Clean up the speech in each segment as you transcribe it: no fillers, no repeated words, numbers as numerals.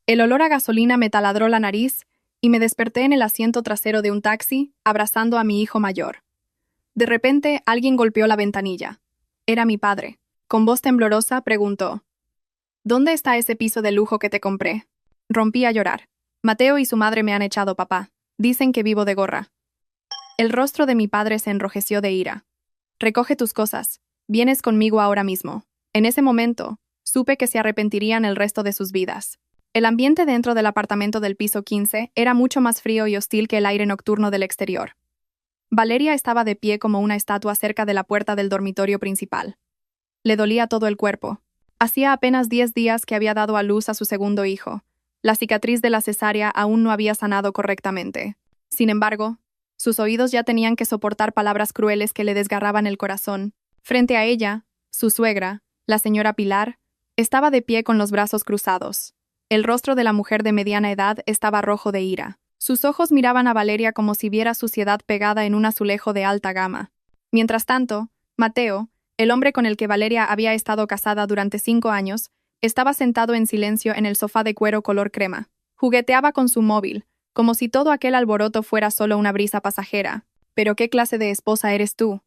El olor a gasolina me taladró la nariz y me desperté en el asiento trasero de un taxi, abrazando a mi hijo mayor. De repente, alguien golpeó la ventanilla. Era mi padre. Con voz temblorosa, preguntó: ¿Dónde está ese piso de lujo que te compré? Rompí a llorar. Mateo y su madre me han echado, papá. Dicen que vivo de gorra. El rostro de mi padre se enrojeció de ira. Recoge tus cosas. Vienes conmigo ahora mismo. En ese momento, supe que se arrepentirían el resto de sus vidas. El ambiente dentro del apartamento del piso 15 era mucho más frío y hostil que el aire nocturno del exterior. Valeria estaba de pie como una estatua cerca de la puerta del dormitorio principal. Le dolía todo el cuerpo. Hacía apenas 10 días que había dado a luz a su segundo hijo. La cicatriz de la cesárea aún no había sanado correctamente. Sin embargo, sus oídos ya tenían que soportar palabras crueles que le desgarraban el corazón. Frente a ella, su suegra, la señora Pilar, estaba de pie con los brazos cruzados. El rostro de la mujer de mediana edad estaba rojo de ira. Sus ojos miraban a Valeria como si viera suciedad pegada en un azulejo de alta gama. Mientras tanto, Mateo, el hombre con el que Valeria había estado casada durante 5 años, estaba sentado en silencio en el sofá de cuero color crema. Jugueteaba con su móvil, como si todo aquel alboroto fuera solo una brisa pasajera. «¿Pero qué clase de esposa eres tú?».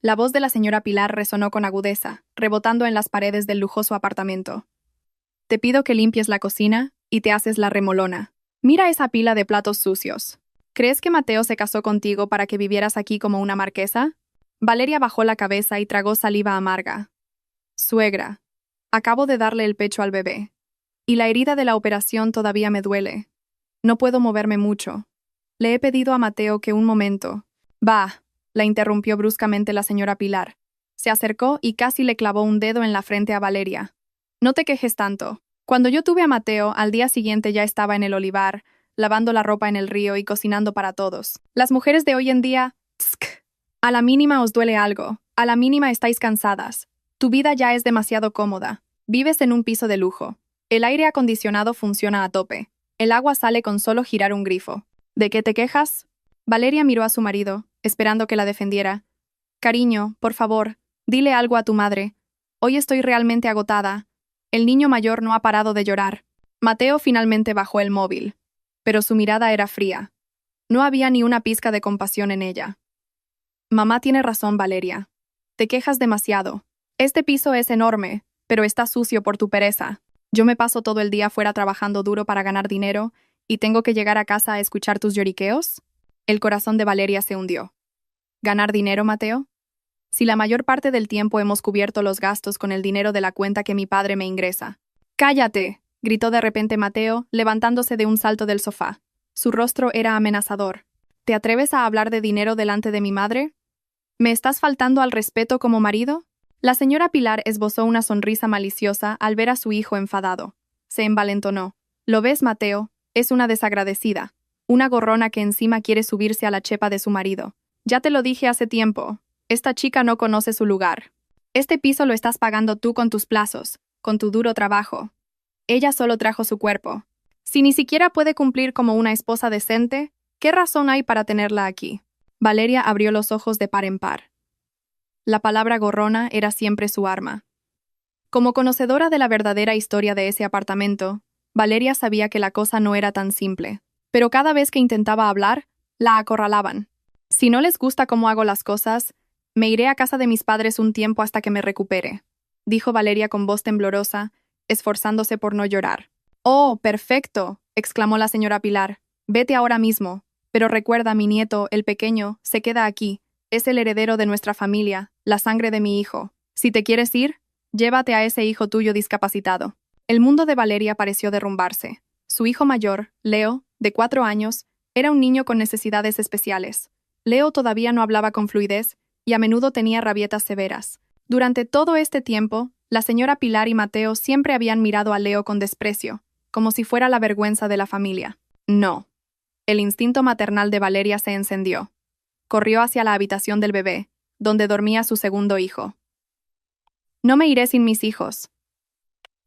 La voz de la señora Pilar resonó con agudeza, rebotando en las paredes del lujoso apartamento. «Te pido que limpies la cocina y te haces la remolona. Mira esa pila de platos sucios. ¿Crees que Mateo se casó contigo para que vivieras aquí como una marquesa?». Valeria bajó la cabeza y tragó saliva amarga. «Suegra, acabo de darle el pecho al bebé. Y la herida de la operación todavía me duele. No puedo moverme mucho. Le he pedido a Mateo que un momento». «Bah», la interrumpió bruscamente la señora Pilar. Se acercó y casi le clavó un dedo en la frente a Valeria. «No te quejes tanto. Cuando yo tuve a Mateo, al día siguiente ya estaba en el olivar, lavando la ropa en el río y cocinando para todos. Las mujeres de hoy en día, tsk, a la mínima os duele algo, a la mínima estáis cansadas. Tu vida ya es demasiado cómoda. Vives en un piso de lujo. El aire acondicionado funciona a tope. El agua sale con solo girar un grifo. ¿De qué te quejas?». Valeria miró a su marido, esperando que la defendiera. «Cariño, por favor, dile algo a tu madre. Hoy estoy realmente agotada». El niño mayor no ha parado de llorar. Mateo finalmente bajó el móvil, pero su mirada era fría. No había ni una pizca de compasión en ella. «Mamá tiene razón, Valeria. Te quejas demasiado. Este piso es enorme, pero está sucio por tu pereza. Yo me paso todo el día fuera trabajando duro para ganar dinero y tengo que llegar a casa a escuchar tus lloriqueos». El corazón de Valeria se hundió. «¿Ganar dinero, Mateo? Si la mayor parte del tiempo hemos cubierto los gastos con el dinero de la cuenta que mi padre me ingresa». «¡Cállate!», gritó de repente Mateo, levantándose de un salto del sofá. Su rostro era amenazador. «¿Te atreves a hablar de dinero delante de mi madre? ¿Me estás faltando al respeto como marido?». La señora Pilar esbozó una sonrisa maliciosa al ver a su hijo enfadado. Se envalentonó. «¿Lo ves, Mateo? Es una desagradecida. Una gorrona que encima quiere subirse a la chepa de su marido. Ya te lo dije hace tiempo. Esta chica no conoce su lugar. Este piso lo estás pagando tú con tus plazos, con tu duro trabajo. Ella solo trajo su cuerpo. Si ni siquiera puede cumplir como una esposa decente, ¿qué razón hay para tenerla aquí?». Valeria abrió los ojos de par en par. La palabra gorrona era siempre su arma. Como conocedora de la verdadera historia de ese apartamento, Valeria sabía que la cosa no era tan simple. Pero cada vez que intentaba hablar, la acorralaban. «Si no les gusta cómo hago las cosas, me iré a casa de mis padres un tiempo hasta que me recupere», dijo Valeria con voz temblorosa, esforzándose por no llorar. «Oh, perfecto», exclamó la señora Pilar. «Vete ahora mismo. Pero recuerda, mi nieto, el pequeño, se queda aquí. Es el heredero de nuestra familia, la sangre de mi hijo. Si te quieres ir, llévate a ese hijo tuyo discapacitado». El mundo de Valeria pareció derrumbarse. Su hijo mayor, Leo, de 4 años, era un niño con necesidades especiales. Leo todavía no hablaba con fluidez y a menudo tenía rabietas severas. Durante todo este tiempo, la señora Pilar y Mateo siempre habían mirado a Leo con desprecio, como si fuera la vergüenza de la familia. No. El instinto maternal de Valeria se encendió. Corrió hacia la habitación del bebé, donde dormía su segundo hijo. «No me iré sin mis hijos.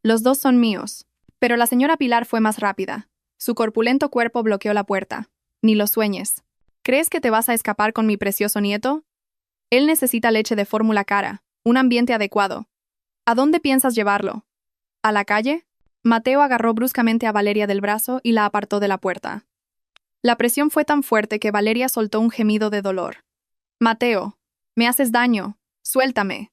Los 2 son míos». Pero la señora Pilar fue más rápida. Su corpulento cuerpo bloqueó la puerta. «Ni lo sueñes. ¿Crees que te vas a escapar con mi precioso nieto? Él necesita leche de fórmula cara, un ambiente adecuado. ¿A dónde piensas llevarlo? ¿A la calle? Mateo agarró bruscamente a Valeria del brazo y la apartó de la puerta. La presión fue tan fuerte que Valeria soltó un gemido de dolor. «Mateo, me haces daño. Suéltame»,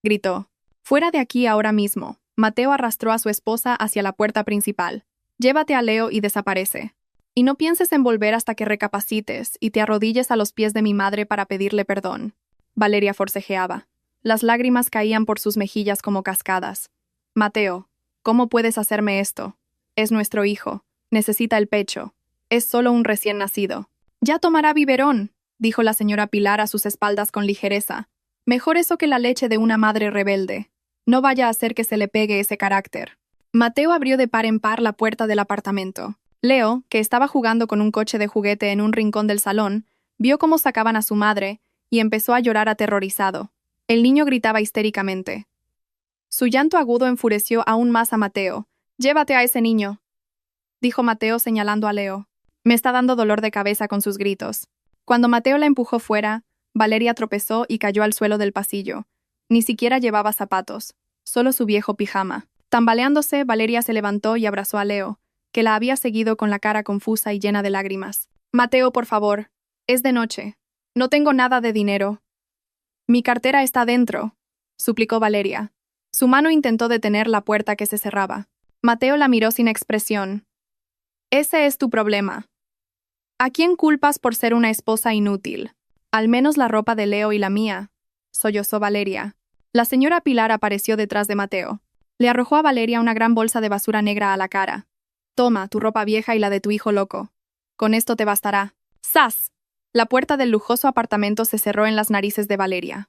gritó. «Fuera de aquí ahora mismo». Mateo arrastró a su esposa hacia la puerta principal. «Llévate a Leo y desaparece. Y no pienses en volver hasta que recapacites y te arrodilles a los pies de mi madre para pedirle perdón». Valeria forcejeaba. Las lágrimas caían por sus mejillas como cascadas. «Mateo, ¿cómo puedes hacerme esto? Es nuestro hijo. Necesita el pecho. Es solo un recién nacido». «Ya tomará biberón», dijo la señora Pilar a sus espaldas con ligereza. «Mejor eso que la leche de una madre rebelde. No vaya a hacer que se le pegue ese carácter». Mateo abrió de par en par la puerta del apartamento. Leo, que estaba jugando con un coche de juguete en un rincón del salón, vio cómo sacaban a su madre y empezó a llorar aterrorizado. El niño gritaba histéricamente. Su llanto agudo enfureció aún más a Mateo. «Llévate a ese niño», dijo Mateo señalando a Leo. «Me está dando dolor de cabeza con sus gritos». Cuando Mateo la empujó fuera, Valeria tropezó y cayó al suelo del pasillo. Ni siquiera llevaba zapatos, solo su viejo pijama. Tambaleándose, Valeria se levantó y abrazó a Leo, que la había seguido con la cara confusa y llena de lágrimas. «Mateo, por favor. Es de noche. No tengo nada de dinero». «Mi cartera está dentro», suplicó Valeria. Su mano intentó detener la puerta que se cerraba. Mateo la miró sin expresión. «Ese es tu problema. ¿A quién culpas por ser una esposa inútil? Al menos la ropa de Leo y la mía», sollozó Valeria. La señora Pilar apareció detrás de Mateo. Le arrojó a Valeria una gran bolsa de basura negra a la cara. «Toma, tu ropa vieja y la de tu hijo loco. Con esto te bastará». ¡Zas! La puerta del lujoso apartamento se cerró en las narices de Valeria.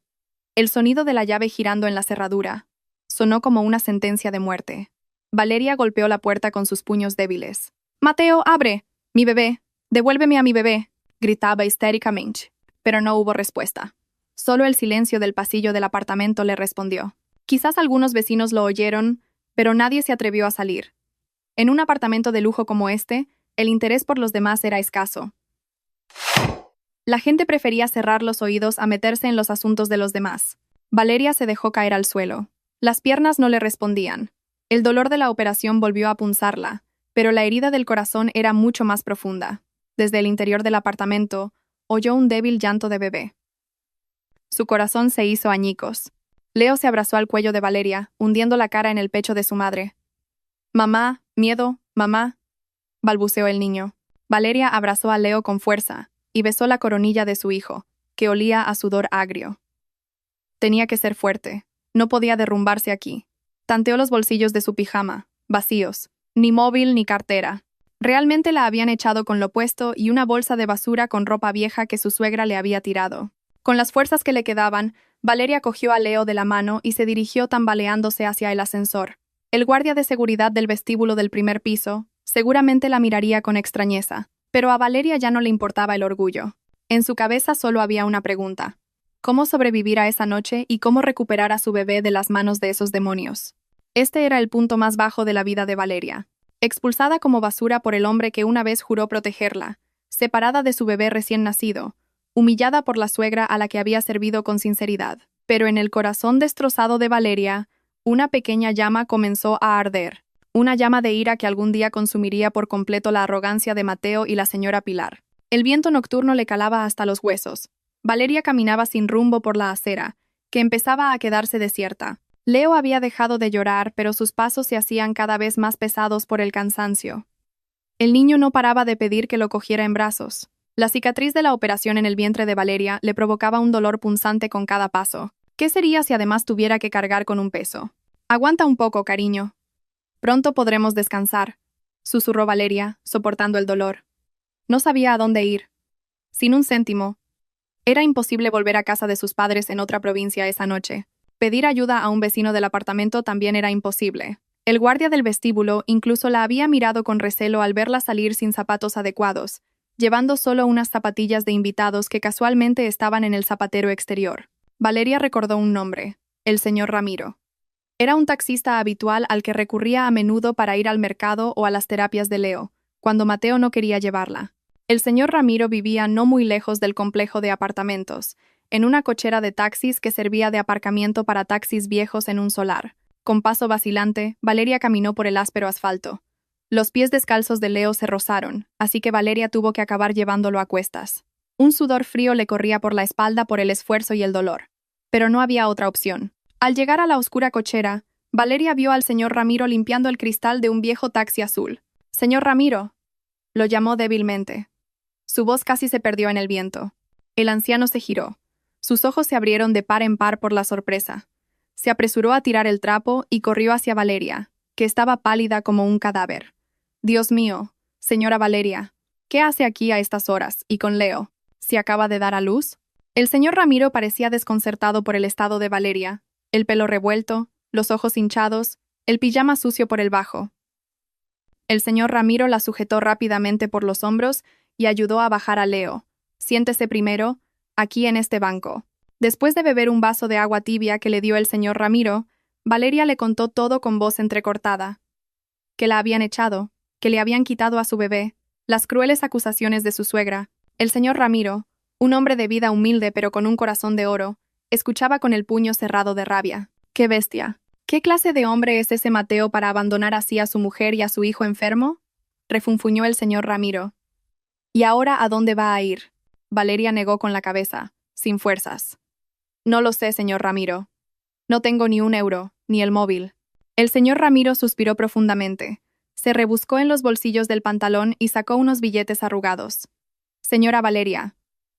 El sonido de la llave girando en la cerradura sonó como una sentencia de muerte. Valeria golpeó la puerta con sus puños débiles. «Mateo, abre. Mi bebé. Devuélveme a mi bebé», gritaba histéricamente. Pero no hubo respuesta. Solo el silencio del pasillo del apartamento le respondió. Quizás algunos vecinos lo oyeron, pero nadie se atrevió a salir. En un apartamento de lujo como este, el interés por los demás era escaso. La gente prefería cerrar los oídos a meterse en los asuntos de los demás. Valeria se dejó caer al suelo. Las piernas no le respondían. El dolor de la operación volvió a punzarla, pero la herida del corazón era mucho más profunda. Desde el interior del apartamento, oyó un débil llanto de bebé. Su corazón se hizo añicos. Leo se abrazó al cuello de Valeria, hundiendo la cara en el pecho de su madre. «Mamá, miedo, mamá», balbuceó el niño. Valeria abrazó a Leo con fuerza y besó la coronilla de su hijo, que olía a sudor agrio. Tenía que ser fuerte. No podía derrumbarse aquí. Tanteó los bolsillos de su pijama, vacíos. Ni móvil ni cartera. Realmente la habían echado con lo puesto y una bolsa de basura con ropa vieja que su suegra le había tirado. Con las fuerzas que le quedaban, Valeria cogió a Leo de la mano y se dirigió tambaleándose hacia el ascensor. El guardia de seguridad del vestíbulo del primer piso seguramente la miraría con extrañeza, pero a Valeria ya no le importaba el orgullo. En su cabeza solo había una pregunta: ¿cómo sobrevivir a esa noche y cómo recuperar a su bebé de las manos de esos demonios? Este era el punto más bajo de la vida de Valeria. Expulsada como basura por el hombre que una vez juró protegerla, separada de su bebé recién nacido, humillada por la suegra a la que había servido con sinceridad. Pero en el corazón destrozado de Valeria, una pequeña llama comenzó a arder. Una llama de ira que algún día consumiría por completo la arrogancia de Mateo y la señora Pilar. El viento nocturno le calaba hasta los huesos. Valeria caminaba sin rumbo por la acera, que empezaba a quedarse desierta. Leo había dejado de llorar, pero sus pasos se hacían cada vez más pesados por el cansancio. El niño no paraba de pedir que lo cogiera en brazos. La cicatriz de la operación en el vientre de Valeria le provocaba un dolor punzante con cada paso. ¿Qué sería si además tuviera que cargar con un peso? «Aguanta un poco, cariño. Pronto podremos descansar», susurró Valeria, soportando el dolor. No sabía a dónde ir. Sin un céntimo. Era imposible volver a casa de sus padres en otra provincia esa noche. Pedir ayuda a un vecino del apartamento también era imposible. El guardia del vestíbulo incluso la había mirado con recelo al verla salir sin zapatos adecuados, llevando solo unas zapatillas de invitados que casualmente estaban en el zapatero exterior. Valeria recordó un nombre: el señor Ramiro. Era un taxista habitual al que recurría a menudo para ir al mercado o a las terapias de Leo, cuando Mateo no quería llevarla. El señor Ramiro vivía no muy lejos del complejo de apartamentos, en una cochera de taxis que servía de aparcamiento para taxis viejos en un solar. Con paso vacilante, Valeria caminó por el áspero asfalto. Los pies descalzos de Leo se rozaron, así que Valeria tuvo que acabar llevándolo a cuestas. Un sudor frío le corría por la espalda por el esfuerzo y el dolor. Pero no había otra opción. Al llegar a la oscura cochera, Valeria vio al señor Ramiro limpiando el cristal de un viejo taxi azul. «Señor Ramiro», lo llamó débilmente. Su voz casi se perdió en el viento. El anciano se giró. Sus ojos se abrieron de par en par por la sorpresa. Se apresuró a tirar el trapo y corrió hacia Valeria, que estaba pálida como un cadáver. «Dios mío, señora Valeria, ¿qué hace aquí a estas horas y con Leo? ¿Se acaba de dar a luz?» El señor Ramiro parecía desconcertado por el estado de Valeria, el pelo revuelto, los ojos hinchados, el pijama sucio por el bajo. El señor Ramiro la sujetó rápidamente por los hombros y ayudó a bajar a Leo. «Siéntese primero, aquí en este banco». Después de beber un vaso de agua tibia que le dio el señor Ramiro, Valeria le contó todo con voz entrecortada. Que la habían echado, que le habían quitado a su bebé, las crueles acusaciones de su suegra. El señor Ramiro, un hombre de vida humilde pero con un corazón de oro, escuchaba con el puño cerrado de rabia. ¡Qué bestia! ¿Qué clase de hombre es ese Mateo para abandonar así a su mujer y a su hijo enfermo?, refunfuñó el señor Ramiro. ¿Y ahora a dónde va a ir? Valeria negó con la cabeza, sin fuerzas. «No lo sé, señor Ramiro. No tengo ni un euro, ni el móvil». El señor Ramiro suspiró profundamente. Se rebuscó en los bolsillos del pantalón y sacó unos billetes arrugados. «Señora Valeria,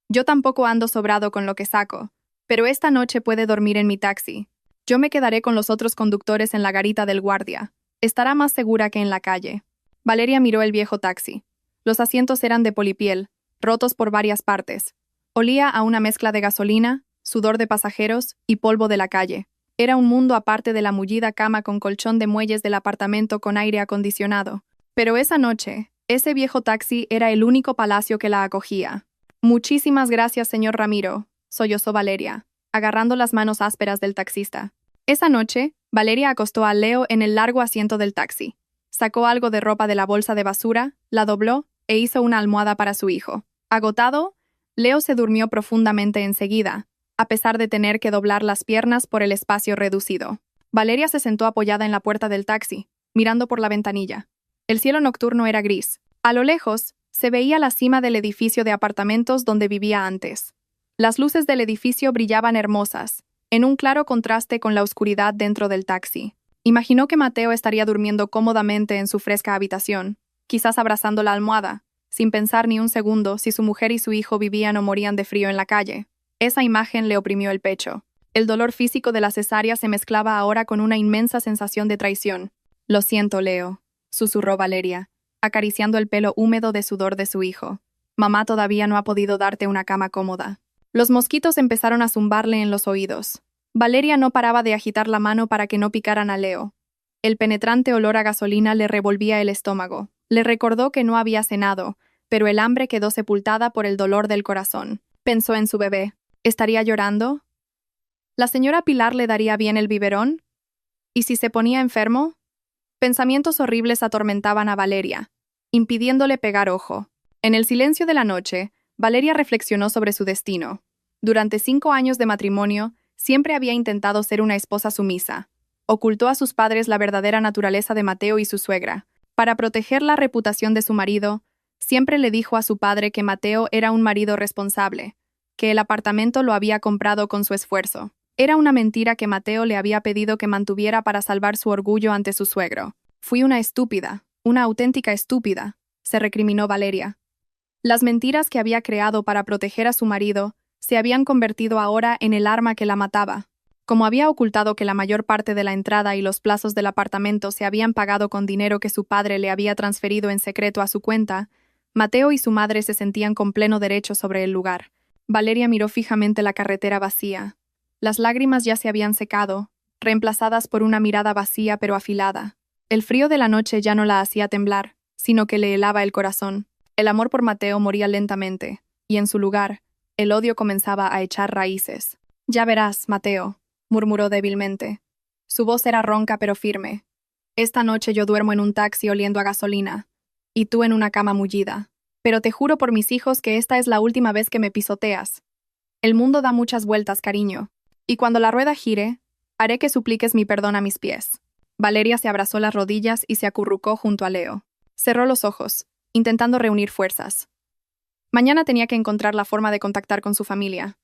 yo tampoco ando sobrado con lo que saco, pero esta noche puede dormir en mi taxi. Yo me quedaré con los otros conductores en la garita del guardia. Estará más segura que en la calle». Valeria miró el viejo taxi. Los asientos eran de polipiel, rotos por varias partes. Olía a una mezcla de gasolina, sudor de pasajeros y polvo de la calle. Era un mundo aparte de la mullida cama con colchón de muelles del apartamento con aire acondicionado. Pero esa noche, ese viejo taxi era el único palacio que la acogía. «Muchísimas gracias, señor Ramiro», sollozó Valeria, agarrando las manos ásperas del taxista. Esa noche, Valeria acostó a Leo en el largo asiento del taxi. Sacó algo de ropa de la bolsa de basura, la dobló e hizo una almohada para su hijo. Agotado, Leo se durmió profundamente enseguida, a pesar de tener que doblar las piernas por el espacio reducido. Valeria se sentó apoyada en la puerta del taxi, mirando por la ventanilla. El cielo nocturno era gris. A lo lejos, se veía la cima del edificio de apartamentos donde vivía antes. Las luces del edificio brillaban hermosas, en un claro contraste con la oscuridad dentro del taxi. Imaginó que Mateo estaría durmiendo cómodamente en su fresca habitación, quizás abrazando la almohada, sin pensar ni un segundo si su mujer y su hijo vivían o morían de frío en la calle. Esa imagen le oprimió el pecho. El dolor físico de la cesárea se mezclaba ahora con una inmensa sensación de traición. «Lo siento, Leo», susurró Valeria, acariciando el pelo húmedo de sudor de su hijo. «Mamá todavía no ha podido darte una cama cómoda». Los mosquitos empezaron a zumbarle en los oídos. Valeria no paraba de agitar la mano para que no picaran a Leo. El penetrante olor a gasolina le revolvía el estómago. Le recordó que no había cenado, pero el hambre quedó sepultada por el dolor del corazón. Pensó en su bebé. ¿Estaría llorando? ¿La señora Pilar le daría bien el biberón? ¿Y si se ponía enfermo? Pensamientos horribles atormentaban a Valeria, impidiéndole pegar ojo. En el silencio de la noche, Valeria reflexionó sobre su destino. Durante 5 años de matrimonio, siempre había intentado ser una esposa sumisa. Ocultó a sus padres la verdadera naturaleza de Mateo y su suegra. Para proteger la reputación de su marido, siempre le dijo a su padre que Mateo era un marido responsable, que el apartamento lo había comprado con su esfuerzo. Era una mentira que Mateo le había pedido que mantuviera para salvar su orgullo ante su suegro. «Fui una estúpida, una auténtica estúpida», se recriminó Valeria. Las mentiras que había creado para proteger a su marido se habían convertido ahora en el arma que la mataba. Como había ocultado que la mayor parte de la entrada y los plazos del apartamento se habían pagado con dinero que su padre le había transferido en secreto a su cuenta, Mateo y su madre se sentían con pleno derecho sobre el lugar. Valeria miró fijamente la carretera vacía. Las lágrimas ya se habían secado, reemplazadas por una mirada vacía pero afilada. El frío de la noche ya no la hacía temblar, sino que le helaba el corazón. El amor por Mateo moría lentamente, y en su lugar, el odio comenzaba a echar raíces. «Ya verás, Mateo», murmuró débilmente. Su voz era ronca pero firme. «Esta noche yo duermo en un taxi oliendo a gasolina, y tú en una cama mullida. Pero te juro por mis hijos que esta es la última vez que me pisoteas. El mundo da muchas vueltas, cariño, y cuando la rueda gire, Haré que supliques mi perdón a mis pies. Valeria se abrazó las rodillas y se acurrucó junto a Leo. Cerró los ojos, intentando reunir fuerzas. Mañana tenía que encontrar la forma de contactar con su familia.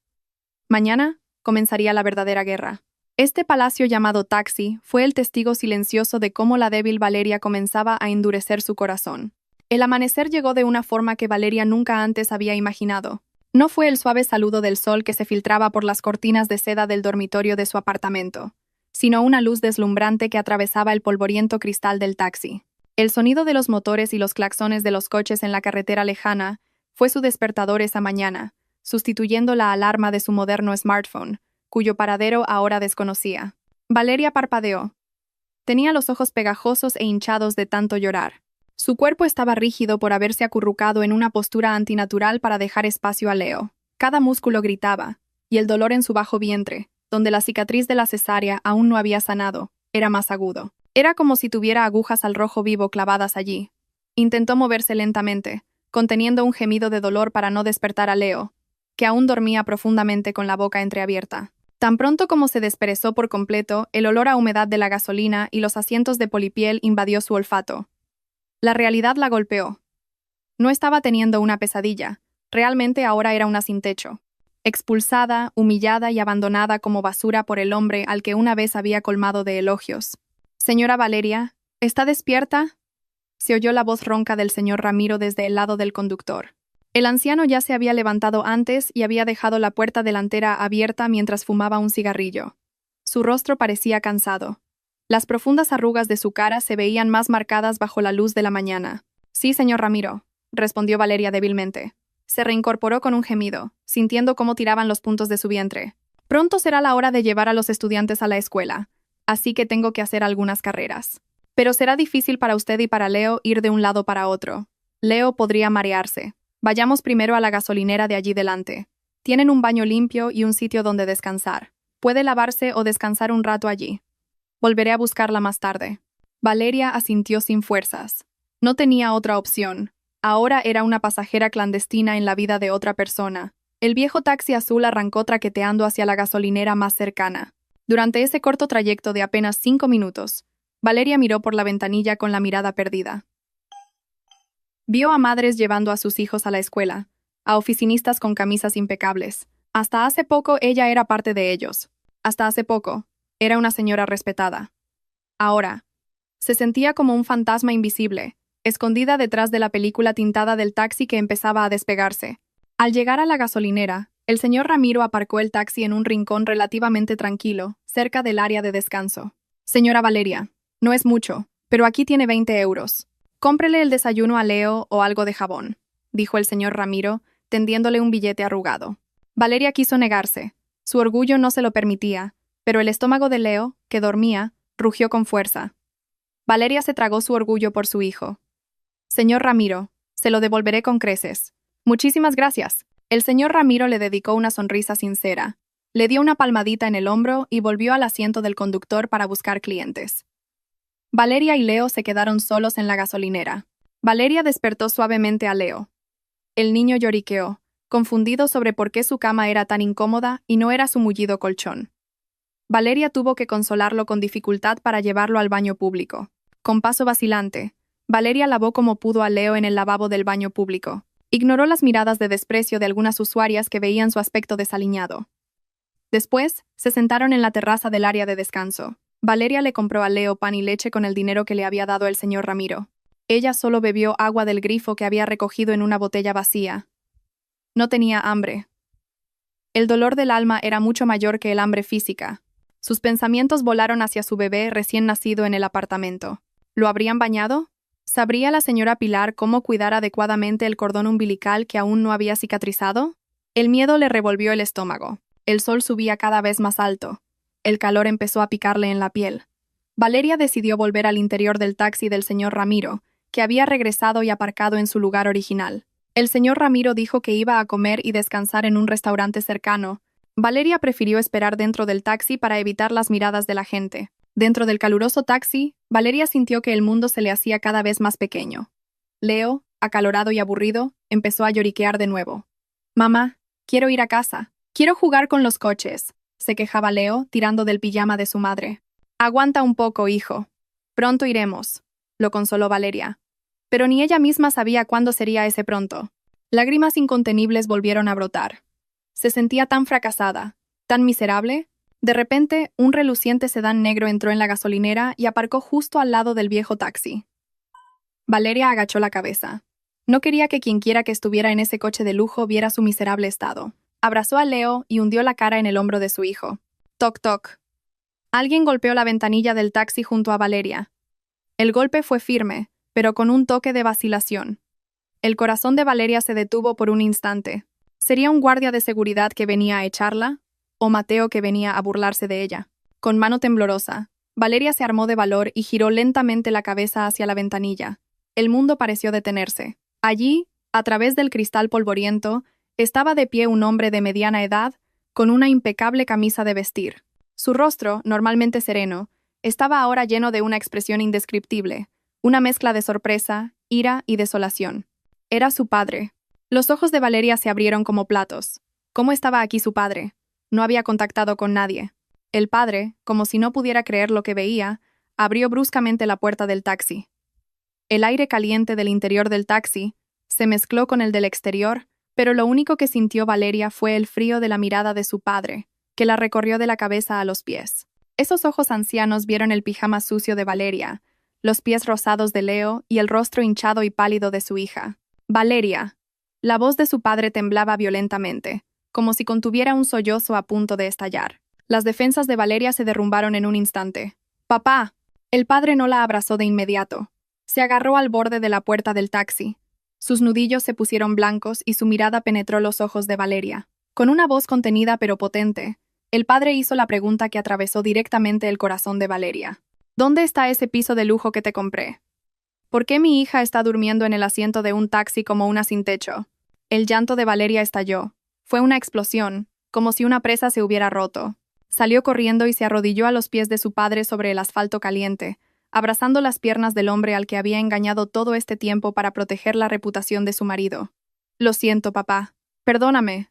Mañana comenzaría la verdadera guerra. Este palacio llamado Taxi fue el testigo silencioso de cómo la débil Valeria comenzaba a endurecer su corazón. El amanecer llegó de una forma que Valeria nunca antes había imaginado. No fue el suave saludo del sol que se filtraba por las cortinas de seda del dormitorio de su apartamento, sino una luz deslumbrante que atravesaba el polvoriento cristal del taxi. El sonido de los motores y los claxones de los coches en la carretera lejana fue su despertador esa mañana, sustituyendo la alarma de su moderno smartphone, cuyo paradero ahora desconocía. Valeria parpadeó. Tenía los ojos pegajosos e hinchados de tanto llorar. Su cuerpo estaba rígido por haberse acurrucado en una postura antinatural para dejar espacio a Leo. Cada músculo gritaba, y el dolor en su bajo vientre, donde la cicatriz de la cesárea aún no había sanado, era más agudo. Era como si tuviera agujas al rojo vivo clavadas allí. Intentó moverse lentamente, conteniendo un gemido de dolor para no despertar a Leo, que aún dormía profundamente con la boca entreabierta. Tan pronto como se desperezó por completo, el olor a humedad de la gasolina y los asientos de polipiel invadió su olfato. La realidad la golpeó. No estaba teniendo una pesadilla, realmente ahora era una sin techo. Expulsada, humillada y abandonada como basura por el hombre al que una vez había colmado de elogios. «Señora Valeria, ¿está despierta?», se oyó la voz ronca del señor Ramiro desde el lado del conductor. El anciano ya se había levantado antes y había dejado la puerta delantera abierta mientras fumaba un cigarrillo. Su rostro parecía cansado. Las profundas arrugas de su cara se veían más marcadas bajo la luz de la mañana. «Sí, señor Ramiro», respondió Valeria débilmente. Se reincorporó con un gemido, sintiendo cómo tiraban los puntos de su vientre. «Pronto será la hora de llevar a los estudiantes a la escuela, así que tengo que hacer algunas carreras. Pero será difícil para usted y para Leo ir de un lado para otro. Leo podría marearse. Vayamos primero a la gasolinera de allí delante. Tienen un baño limpio y un sitio donde descansar. Puede lavarse o descansar un rato allí. Volveré a buscarla más tarde». Valeria asintió sin fuerzas. No tenía otra opción. Ahora era una pasajera clandestina en la vida de otra persona. El viejo taxi azul arrancó traqueteando hacia la gasolinera más cercana. Durante ese corto trayecto de apenas 5 minutos, Valeria miró por la ventanilla con la mirada perdida. Vio a madres llevando a sus hijos a la escuela, a oficinistas con camisas impecables. Hasta hace poco ella era parte de ellos. Hasta hace poco, era una señora respetada. Ahora, se sentía como un fantasma invisible, escondida detrás de la película tintada del taxi que empezaba a despegarse. Al llegar a la gasolinera, el señor Ramiro aparcó el taxi en un rincón relativamente tranquilo, cerca del área de descanso. «Señora Valeria, no es mucho, pero aquí tiene 20 euros. Cómprele el desayuno a Leo o algo de jabón», dijo el señor Ramiro, tendiéndole un billete arrugado. Valeria quiso negarse. Su orgullo no se lo permitía, pero el estómago de Leo, que dormía, rugió con fuerza. Valeria se tragó su orgullo por su hijo. «Señor Ramiro, se lo devolveré con creces». «Muchísimas gracias». El señor Ramiro le dedicó una sonrisa sincera. Le dio una palmadita en el hombro y volvió al asiento del conductor para buscar clientes. Valeria y Leo se quedaron solos en la gasolinera. Valeria despertó suavemente a Leo. El niño lloriqueó, confundido sobre por qué su cama era tan incómoda y no era su mullido colchón. Valeria tuvo que consolarlo con dificultad para llevarlo al baño público. Con paso vacilante, Valeria lavó como pudo a Leo en el lavabo del baño público. Ignoró las miradas de desprecio de algunas usuarias que veían su aspecto desaliñado. Después, se sentaron en la terraza del área de descanso. Valeria le compró a Leo pan y leche con el dinero que le había dado el señor Ramiro. Ella solo bebió agua del grifo que había recogido en una botella vacía. No tenía hambre. El dolor del alma era mucho mayor que el hambre física. Sus pensamientos volaron hacia su bebé recién nacido en el apartamento. ¿Lo habrían bañado? ¿Sabría la señora Pilar cómo cuidar adecuadamente el cordón umbilical que aún no había cicatrizado? El miedo le revolvió el estómago. El sol subía cada vez más alto. El calor empezó a picarle en la piel. Valeria decidió volver al interior del taxi del señor Ramiro, que había regresado y aparcado en su lugar original. El señor Ramiro dijo que iba a comer y descansar en un restaurante cercano. Valeria prefirió esperar dentro del taxi para evitar las miradas de la gente. Dentro del caluroso taxi, Valeria sintió que el mundo se le hacía cada vez más pequeño. Leo, acalorado y aburrido, empezó a lloriquear de nuevo. «Mamá, quiero ir a casa. Quiero jugar con los coches». se quejaba Leo, tirando del pijama de su madre. Aguanta un poco, hijo. Pronto iremos, lo consoló Valeria. Pero ni ella misma sabía cuándo sería ese pronto. Lágrimas incontenibles volvieron a brotar. Se sentía tan fracasada, tan miserable. De repente, un reluciente sedán negro entró en la gasolinera y aparcó justo al lado del viejo taxi. Valeria agachó la cabeza. No quería que quienquiera que estuviera en ese coche de lujo viera su miserable estado. Abrazó a Leo y hundió la cara en el hombro de su hijo. Toc, toc. Alguien golpeó la ventanilla del taxi junto a Valeria. El golpe fue firme, pero con un toque de vacilación. El corazón de Valeria se detuvo por un instante. ¿Sería un guardia de seguridad que venía a echarla? ¿O Mateo que venía a burlarse de ella? Con mano temblorosa, Valeria se armó de valor y giró lentamente la cabeza hacia la ventanilla. El mundo pareció detenerse. Allí, a través del cristal polvoriento, estaba de pie un hombre de mediana edad, con una impecable camisa de vestir. Su rostro, normalmente sereno, estaba ahora lleno de una expresión indescriptible, una mezcla de sorpresa, ira y desolación. Era su padre. Los ojos de Valeria se abrieron como platos. ¿Cómo estaba aquí su padre? No había contactado con nadie. El padre, como si no pudiera creer lo que veía, abrió bruscamente la puerta del taxi. El aire caliente del interior del taxi se mezcló con el del exterior, pero lo único que sintió Valeria fue el frío de la mirada de su padre, que la recorrió de la cabeza a los pies. Esos ojos ancianos vieron el pijama sucio de Valeria, los pies rosados de Leo y el rostro hinchado y pálido de su hija. Valeria. La voz de su padre temblaba violentamente, como si contuviera un sollozo a punto de estallar. Las defensas de Valeria se derrumbaron en un instante. «¡Papá!». El padre no la abrazó de inmediato. Se agarró al borde de la puerta del taxi. Sus nudillos se pusieron blancos y su mirada penetró los ojos de Valeria. Con una voz contenida pero potente, el padre hizo la pregunta que atravesó directamente el corazón de Valeria. «¿Dónde está ese piso de lujo que te compré? ¿Por qué mi hija está durmiendo en el asiento de un taxi como una sin techo?». El llanto de Valeria estalló. Fue una explosión, como si una presa se hubiera roto. Salió corriendo y se arrodilló a los pies de su padre sobre el asfalto caliente, abrazando las piernas del hombre al que había engañado todo este tiempo para proteger la reputación de su marido. «Lo siento, papá. Perdóname»,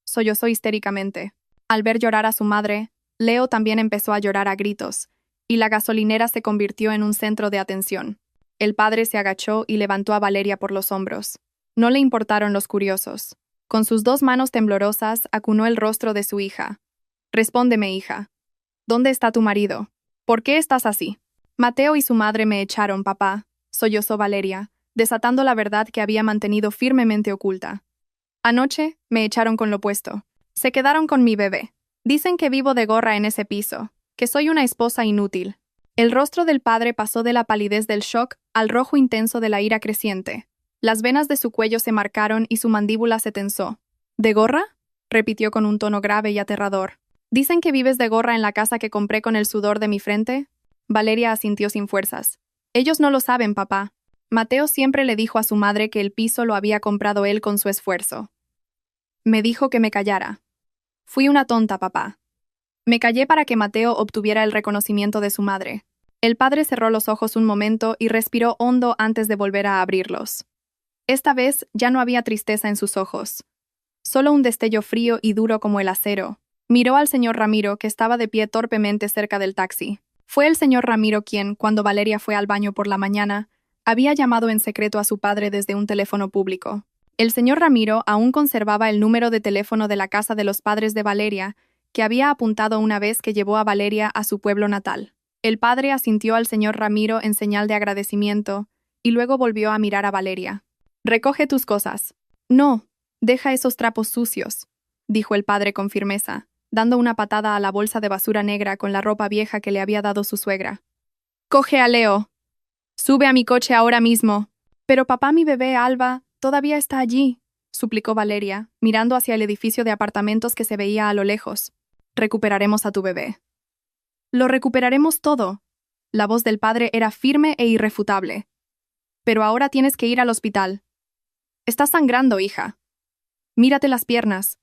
sollozó histéricamente. Al ver llorar a su madre, Leo también empezó a llorar a gritos, y la gasolinera se convirtió en un centro de atención. El padre se agachó y levantó a Valeria por los hombros. No le importaron los curiosos. Con sus dos manos temblorosas acunó el rostro de su hija. «Respóndeme, hija. ¿Dónde está tu marido? ¿Por qué estás así?». «Mateo y su madre me echaron, papá», sollozó Valeria, desatando la verdad que había mantenido firmemente oculta. «Anoche me echaron con lo puesto. Se quedaron con mi bebé. Dicen que vivo de gorra en ese piso, que soy una esposa inútil». El rostro del padre pasó de la palidez del shock al rojo intenso de la ira creciente. Las venas de su cuello se marcaron y su mandíbula se tensó. «¿De gorra?», repitió con un tono grave y aterrador. «¿Dicen que vives de gorra en la casa que compré con el sudor de mi frente?». Valeria asintió sin fuerzas. «Ellos no lo saben, papá. Mateo siempre le dijo a su madre que el piso lo había comprado él con su esfuerzo. Me dijo que me callara. Fui una tonta, papá. Me callé para que Mateo obtuviera el reconocimiento de su madre». El padre cerró los ojos un momento y respiró hondo antes de volver a abrirlos. Esta vez ya no había tristeza en sus ojos. Solo un destello frío y duro como el acero. Miró al señor Ramiro, que estaba de pie torpemente cerca del taxi. Fue el señor Ramiro quien, cuando Valeria fue al baño por la mañana, había llamado en secreto a su padre desde un teléfono público. El señor Ramiro aún conservaba el número de teléfono de la casa de los padres de Valeria, que había apuntado una vez que llevó a Valeria a su pueblo natal. El padre asintió al señor Ramiro en señal de agradecimiento y luego volvió a mirar a Valeria. «Recoge tus cosas». «No, deja esos trapos sucios», dijo el padre con firmeza, dando una patada a la bolsa de basura negra con la ropa vieja que le había dado su suegra. «Coge a Leo. Sube a mi coche ahora mismo». «Pero papá, mi bebé Alba todavía está allí», suplicó Valeria, mirando hacia el edificio de apartamentos que se veía a lo lejos. «Recuperaremos a tu bebé». «Lo recuperaremos todo». La voz del padre era firme e irrefutable. «Pero ahora tienes que ir al hospital. Estás sangrando, hija. Mírate las piernas».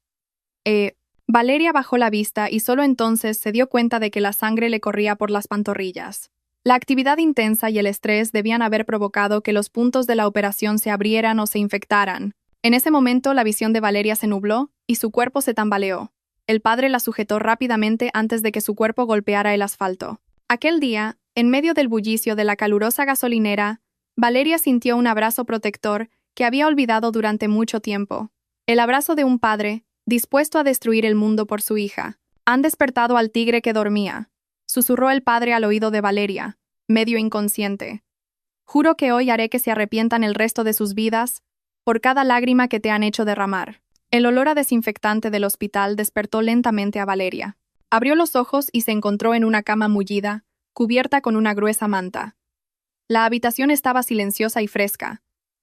Valeria bajó la vista y solo entonces se dio cuenta de que la sangre le corría por las pantorrillas. La actividad intensa y el estrés debían haber provocado que los puntos de la operación se abrieran o se infectaran. En ese momento la visión de Valeria se nubló y su cuerpo se tambaleó. El padre la sujetó rápidamente antes de que su cuerpo golpeara el asfalto. Aquel día, en medio del bullicio de la calurosa gasolinera, Valeria sintió un abrazo protector que había olvidado durante mucho tiempo. El abrazo de un padre, dispuesto a destruir el mundo por su hija. Han despertado al tigre que dormía, susurró el padre al oído de Valeria, medio inconsciente. Juro que hoy haré que se arrepientan el resto de sus vidas por cada lágrima que te han hecho derramar. El olor a desinfectante del hospital despertó lentamente a Valeria. Abrió los ojos y se encontró en una cama mullida, cubierta con una gruesa manta. La habitación estaba silenciosa y fresca,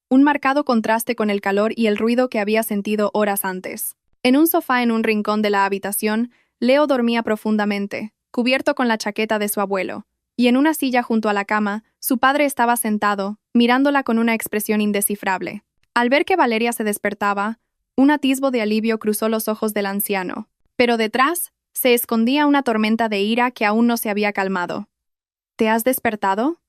un marcado contraste con el calor y el ruido que había sentido horas antes. En un sofá en un rincón de la habitación, Leo dormía profundamente, cubierto con la chaqueta de su abuelo, y en una silla junto a la cama, su padre estaba sentado, mirándola con una expresión indescifrable. Al ver que Valeria se despertaba, un atisbo de alivio cruzó los ojos del anciano, pero detrás se escondía una tormenta de ira que aún no se había calmado. ¿Te has despertado?,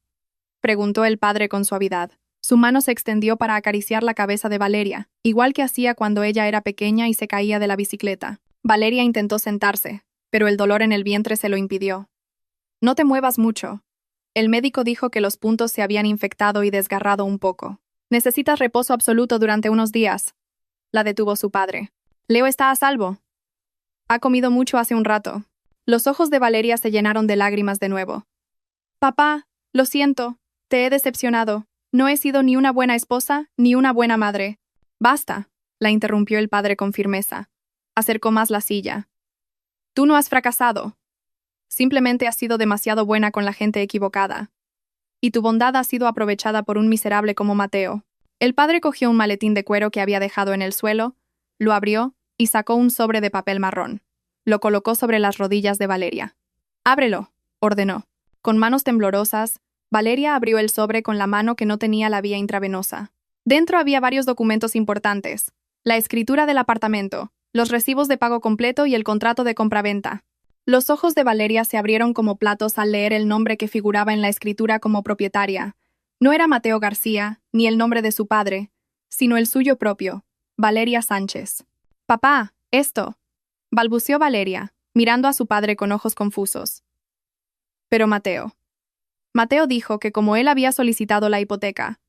preguntó el padre con suavidad. Su mano se extendió para acariciar la cabeza de Valeria, igual que hacía cuando ella era pequeña y se caía de la bicicleta. Valeria intentó sentarse, pero el dolor en el vientre se lo impidió. No te muevas mucho. El médico dijo que los puntos se habían infectado y desgarrado un poco. Necesitas reposo absoluto durante unos días. La detuvo su padre. Leo está a salvo. Ha comido mucho hace un rato. Los ojos de Valeria se llenaron de lágrimas de nuevo. Papá, lo siento, te he decepcionado. No he sido ni una buena esposa ni una buena madre. Basta, la interrumpió el padre con firmeza. Acercó más la silla. Tú no has fracasado. Simplemente has sido demasiado buena con la gente equivocada. Y tu bondad ha sido aprovechada por un miserable como Mateo. El padre cogió un maletín de cuero que había dejado en el suelo, lo abrió y sacó un sobre de papel marrón. Lo colocó sobre las rodillas de Valeria. Ábrelo, ordenó. Con manos temblorosas, Valeria abrió el sobre con la mano que no tenía la vía intravenosa. Dentro había varios documentos importantes: la escritura del apartamento, los recibos de pago completo y el contrato de compraventa. Los ojos de Valeria se abrieron como platos al leer el nombre que figuraba en la escritura como propietaria. No era Mateo García, ni el nombre de su padre, sino el suyo propio, Valeria Sánchez. «Papá, esto», balbuceó Valeria, mirando a su padre con ojos confusos. Pero Mateo dijo que como él había solicitado la hipoteca,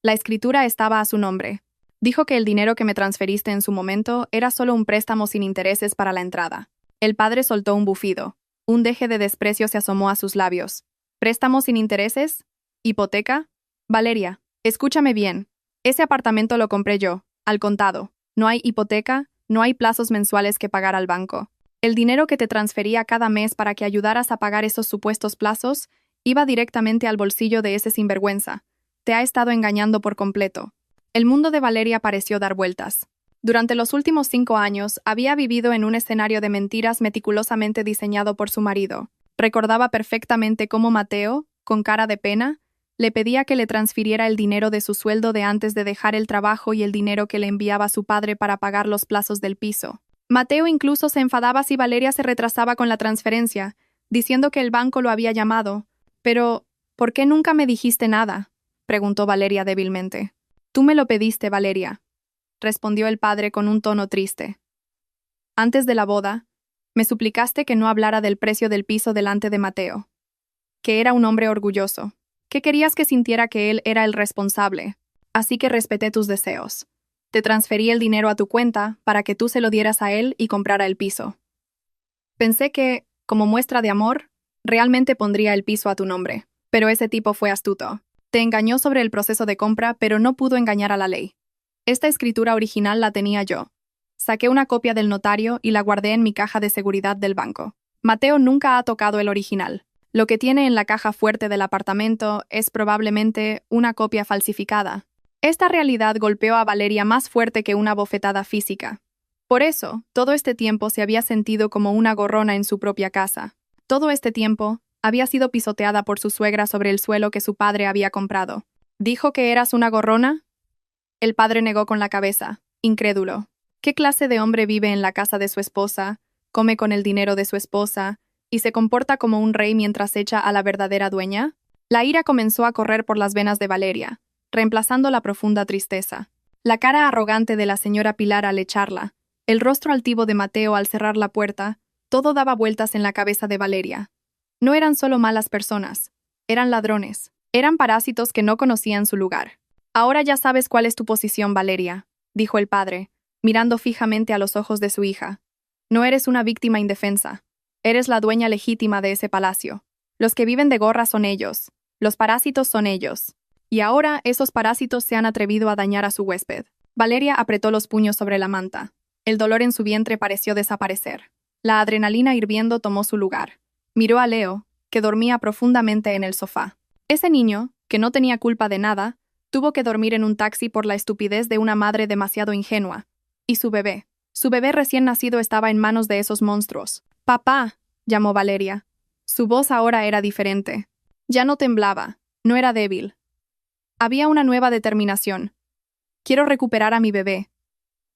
la escritura estaba a su nombre. Dijo que el dinero que me transferiste en su momento era solo un préstamo sin intereses para la entrada. El padre soltó un bufido. Un deje de desprecio se asomó a sus labios. ¿Préstamo sin intereses? ¿Hipoteca? Valeria, escúchame bien. Ese apartamento lo compré yo, al contado. No hay hipoteca, no hay plazos mensuales que pagar al banco. El dinero que te transfería cada mes para que ayudaras a pagar esos supuestos plazos iba directamente al bolsillo de ese sinvergüenza. Te ha estado engañando por completo. El mundo de Valeria pareció dar vueltas. Durante los últimos 5 años había vivido en un escenario de mentiras meticulosamente diseñado por su marido. Recordaba perfectamente cómo Mateo, con cara de pena, le pedía que le transfiriera el dinero de su sueldo de antes de dejar el trabajo y el dinero que le enviaba su padre para pagar los plazos del piso. Mateo incluso se enfadaba si Valeria se retrasaba con la transferencia, diciendo que el banco lo había llamado. Pero, ¿por qué nunca me dijiste nada?, preguntó Valeria débilmente. Tú me lo pediste, Valeria, respondió el padre con un tono triste. Antes de la boda, me suplicaste que no hablara del precio del piso delante de Mateo. Que era un hombre orgulloso. Que querías que sintiera que él era el responsable. Así que respeté tus deseos. Te transferí el dinero a tu cuenta para que tú se lo dieras a él y comprara el piso. Pensé que, como muestra de amor, realmente pondría el piso a tu nombre. Pero ese tipo fue astuto. Te engañó sobre el proceso de compra, pero no pudo engañar a la ley. Esta escritura original la tenía yo. Saqué una copia del notario y la guardé en mi caja de seguridad del banco. Mateo nunca ha tocado el original. Lo que tiene en la caja fuerte del apartamento es probablemente una copia falsificada. Esta realidad golpeó a Valeria más fuerte que una bofetada física. Por eso, todo este tiempo se había sentido como una gorrona en su propia casa. Todo este tiempo, había sido pisoteada por su suegra sobre el suelo que su padre había comprado. ¿Dijo que eras una gorrona? El padre negó con la cabeza, incrédulo. ¿Qué clase de hombre vive en la casa de su esposa, come con el dinero de su esposa y se comporta como un rey mientras echa a la verdadera dueña? La ira comenzó a correr por las venas de Valeria, reemplazando la profunda tristeza. La cara arrogante de la señora Pilar al echarla, El rostro altivo de Mateo al cerrar la puerta, todo daba vueltas en la cabeza de Valeria. No eran solo malas personas, eran ladrones, eran parásitos que no conocían su lugar. Ahora ya sabes cuál es tu posición, Valeria, dijo el padre, mirando fijamente a los ojos de su hija. No eres una víctima indefensa. Eres la dueña legítima de ese palacio. Los que viven de gorra son ellos. Los parásitos son ellos. Y ahora esos parásitos se han atrevido a dañar a su huésped. Valeria apretó los puños sobre la manta. El dolor en su vientre pareció desaparecer. La adrenalina hirviendo tomó su lugar. Miró a Leo, que dormía profundamente en el sofá. Ese niño, que no tenía culpa de nada, tuvo que dormir en un taxi por la estupidez de una madre demasiado ingenua. Y su bebé recién nacido estaba en manos de esos monstruos. «Papá», llamó Valeria. Su voz ahora era diferente. Ya no temblaba, no era débil. Había una nueva determinación. «Quiero recuperar a mi bebé.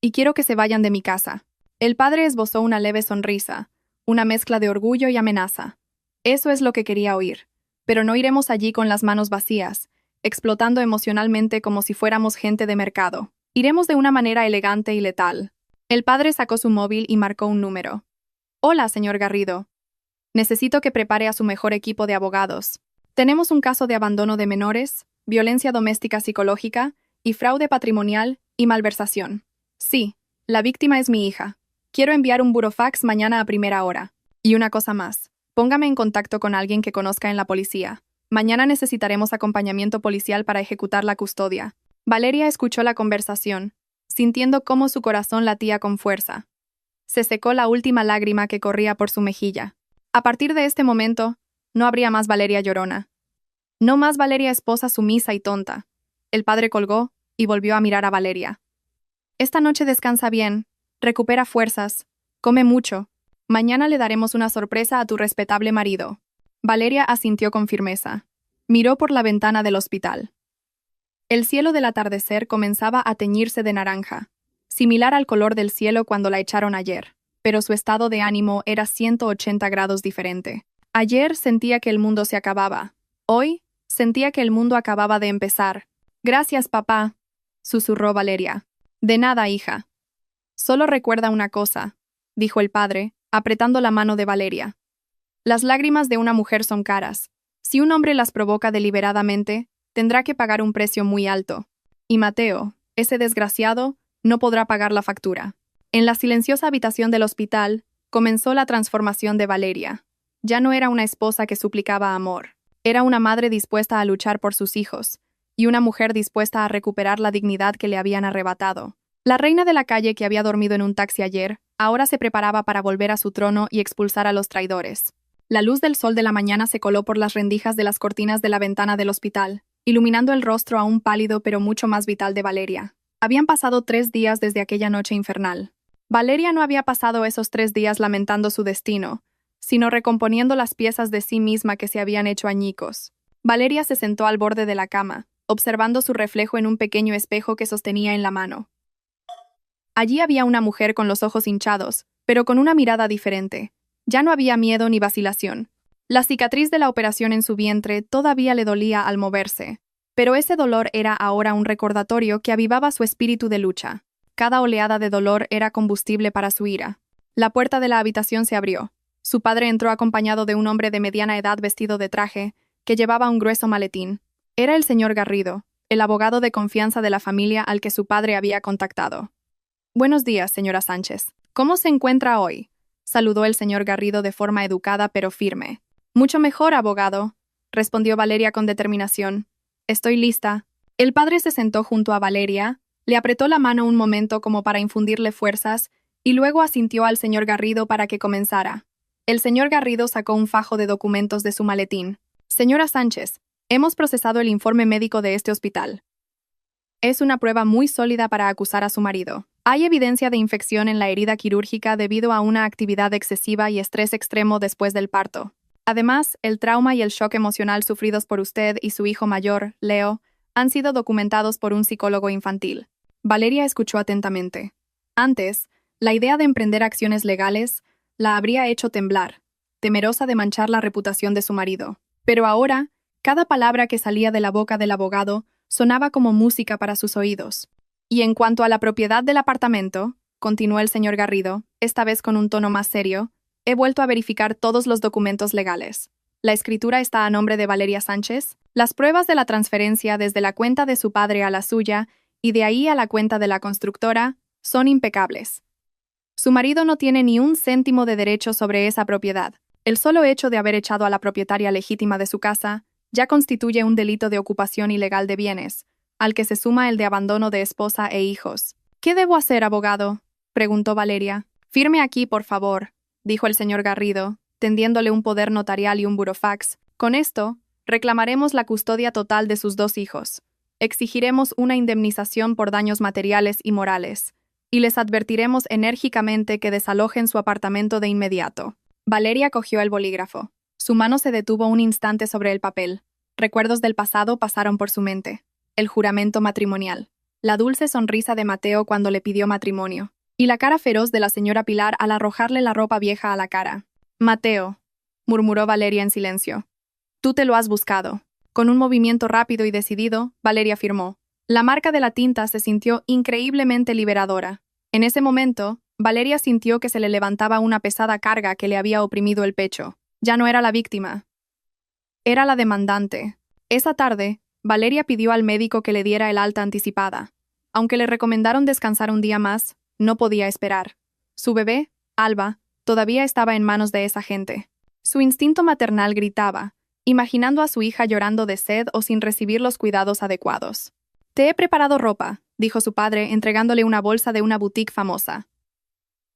Y quiero que se vayan de mi casa». El padre esbozó una leve sonrisa, una mezcla de orgullo y amenaza. Eso es lo que quería oír. Pero no iremos allí con las manos vacías, explotando emocionalmente como si fuéramos gente de mercado. Iremos de una manera elegante y letal. El padre sacó su móvil y marcó un número. «Hola, señor Garrido. Necesito que prepare a su mejor equipo de abogados. Tenemos un caso de abandono de menores, violencia doméstica psicológica y fraude patrimonial y malversación. Sí, la víctima es mi hija. Quiero enviar un burofax mañana a primera hora. Y una cosa más. Póngame en contacto con alguien que conozca en la policía. Mañana necesitaremos acompañamiento policial para ejecutar la custodia». Valeria escuchó la conversación, sintiendo cómo su corazón latía con fuerza. Se secó la última lágrima que corría por su mejilla. A partir de este momento, no habría más Valeria llorona. No más Valeria esposa sumisa y tonta. El padre colgó y volvió a mirar a Valeria. «Esta noche descansa bien, recupera fuerzas, come mucho. Mañana le daremos una sorpresa a tu respetable marido». Valeria asintió con firmeza. Miró por la ventana del hospital. El cielo del atardecer comenzaba a teñirse de naranja, similar al color del cielo cuando la echaron ayer, pero su estado de ánimo era 180 grados diferente. Ayer sentía que el mundo se acababa. Hoy sentía que el mundo acababa de empezar. «Gracias, papá», susurró Valeria. «De nada, hija». «Solo recuerda una cosa», dijo el padre, apretando la mano de Valeria. «Las lágrimas de una mujer son caras. Si un hombre las provoca deliberadamente, tendrá que pagar un precio muy alto. Y Mateo, ese desgraciado, no podrá pagar la factura». En la silenciosa habitación del hospital, comenzó la transformación de Valeria. Ya no era una esposa que suplicaba amor. Era una madre dispuesta a luchar por sus hijos, y una mujer dispuesta a recuperar la dignidad que le habían arrebatado. La reina de la calle que había dormido en un taxi ayer, ahora se preparaba para volver a su trono y expulsar a los traidores. La luz del sol de la mañana se coló por las rendijas de las cortinas de la ventana del hospital, iluminando el rostro aún pálido pero mucho más vital de Valeria. Habían pasado 3 días desde aquella noche infernal. Valeria no había pasado esos 3 días lamentando su destino, sino recomponiendo las piezas de sí misma que se habían hecho añicos. Valeria se sentó al borde de la cama, observando su reflejo en un pequeño espejo que sostenía en la mano. Allí había una mujer con los ojos hinchados, pero con una mirada diferente. Ya no había miedo ni vacilación. La cicatriz de la operación en su vientre todavía le dolía al moverse, pero ese dolor era ahora un recordatorio que avivaba su espíritu de lucha. Cada oleada de dolor era combustible para su ira. La puerta de la habitación se abrió. Su padre entró acompañado de un hombre de mediana edad vestido de traje, que llevaba un grueso maletín. Era el señor Garrido, el abogado de confianza de la familia al que su padre había contactado. «Buenos días, señora Sánchez. ¿Cómo se encuentra hoy?», saludó el señor Garrido de forma educada pero firme. «Mucho mejor, abogado», respondió Valeria con determinación. «Estoy lista». El padre se sentó junto a Valeria, le apretó la mano un momento como para infundirle fuerzas y luego asintió al señor Garrido para que comenzara. El señor Garrido sacó un fajo de documentos de su maletín. «Señora Sánchez, hemos procesado el informe médico de este hospital. Es una prueba muy sólida para acusar a su marido. Hay evidencia de infección en la herida quirúrgica debido a una actividad excesiva y estrés extremo después del parto. Además, el trauma y el shock emocional sufridos por usted y su hijo mayor, Leo, han sido documentados por un psicólogo infantil». Valeria escuchó atentamente. Antes, la idea de emprender acciones legales la habría hecho temblar, temerosa de manchar la reputación de su marido. Pero ahora, cada palabra que salía de la boca del abogado sonaba como música para sus oídos. «Y en cuanto a la propiedad del apartamento», continuó el señor Garrido, esta vez con un tono más serio, he vuelto a verificar todos los documentos legales. La escritura está a nombre de Valeria Sánchez, las pruebas de la transferencia desde la cuenta de su padre a la suya y de ahí a la cuenta de la constructora son impecables. Su marido no tiene ni un céntimo de derecho sobre esa propiedad. El solo hecho de haber echado a la propietaria legítima de su casa ya constituye un delito de ocupación ilegal de bienes, al que se suma el de abandono de esposa e hijos. ¿Qué debo hacer, abogado?, preguntó Valeria. Firme aquí, por favor, dijo el señor Garrido, tendiéndole un poder notarial y un burofax. Con esto, reclamaremos la custodia total de sus 2 hijos. Exigiremos una indemnización por daños materiales y morales, y les advertiremos enérgicamente que desalojen su apartamento de inmediato. Valeria cogió el bolígrafo. Su mano se detuvo un instante sobre el papel. Recuerdos del pasado pasaron por su mente. El juramento matrimonial, la dulce sonrisa de Mateo cuando le pidió matrimonio, y la cara feroz de la señora Pilar al arrojarle la ropa vieja a la cara. Mateo, murmuró Valeria en silencio. Tú te lo has buscado. Con un movimiento rápido y decidido, Valeria afirmó. La marca de la tinta se sintió increíblemente liberadora. En ese momento, Valeria sintió que se le levantaba una pesada carga que le había oprimido el pecho. Ya no era la víctima. Era la demandante. Esa tarde, Valeria pidió al médico que le diera el alta anticipada. Aunque le recomendaron descansar un día más, no podía esperar. Su bebé, Alba, todavía estaba en manos de esa gente. Su instinto maternal gritaba, imaginando a su hija llorando de sed o sin recibir los cuidados adecuados. Te he preparado ropa, dijo su padre, entregándole una bolsa de una boutique famosa.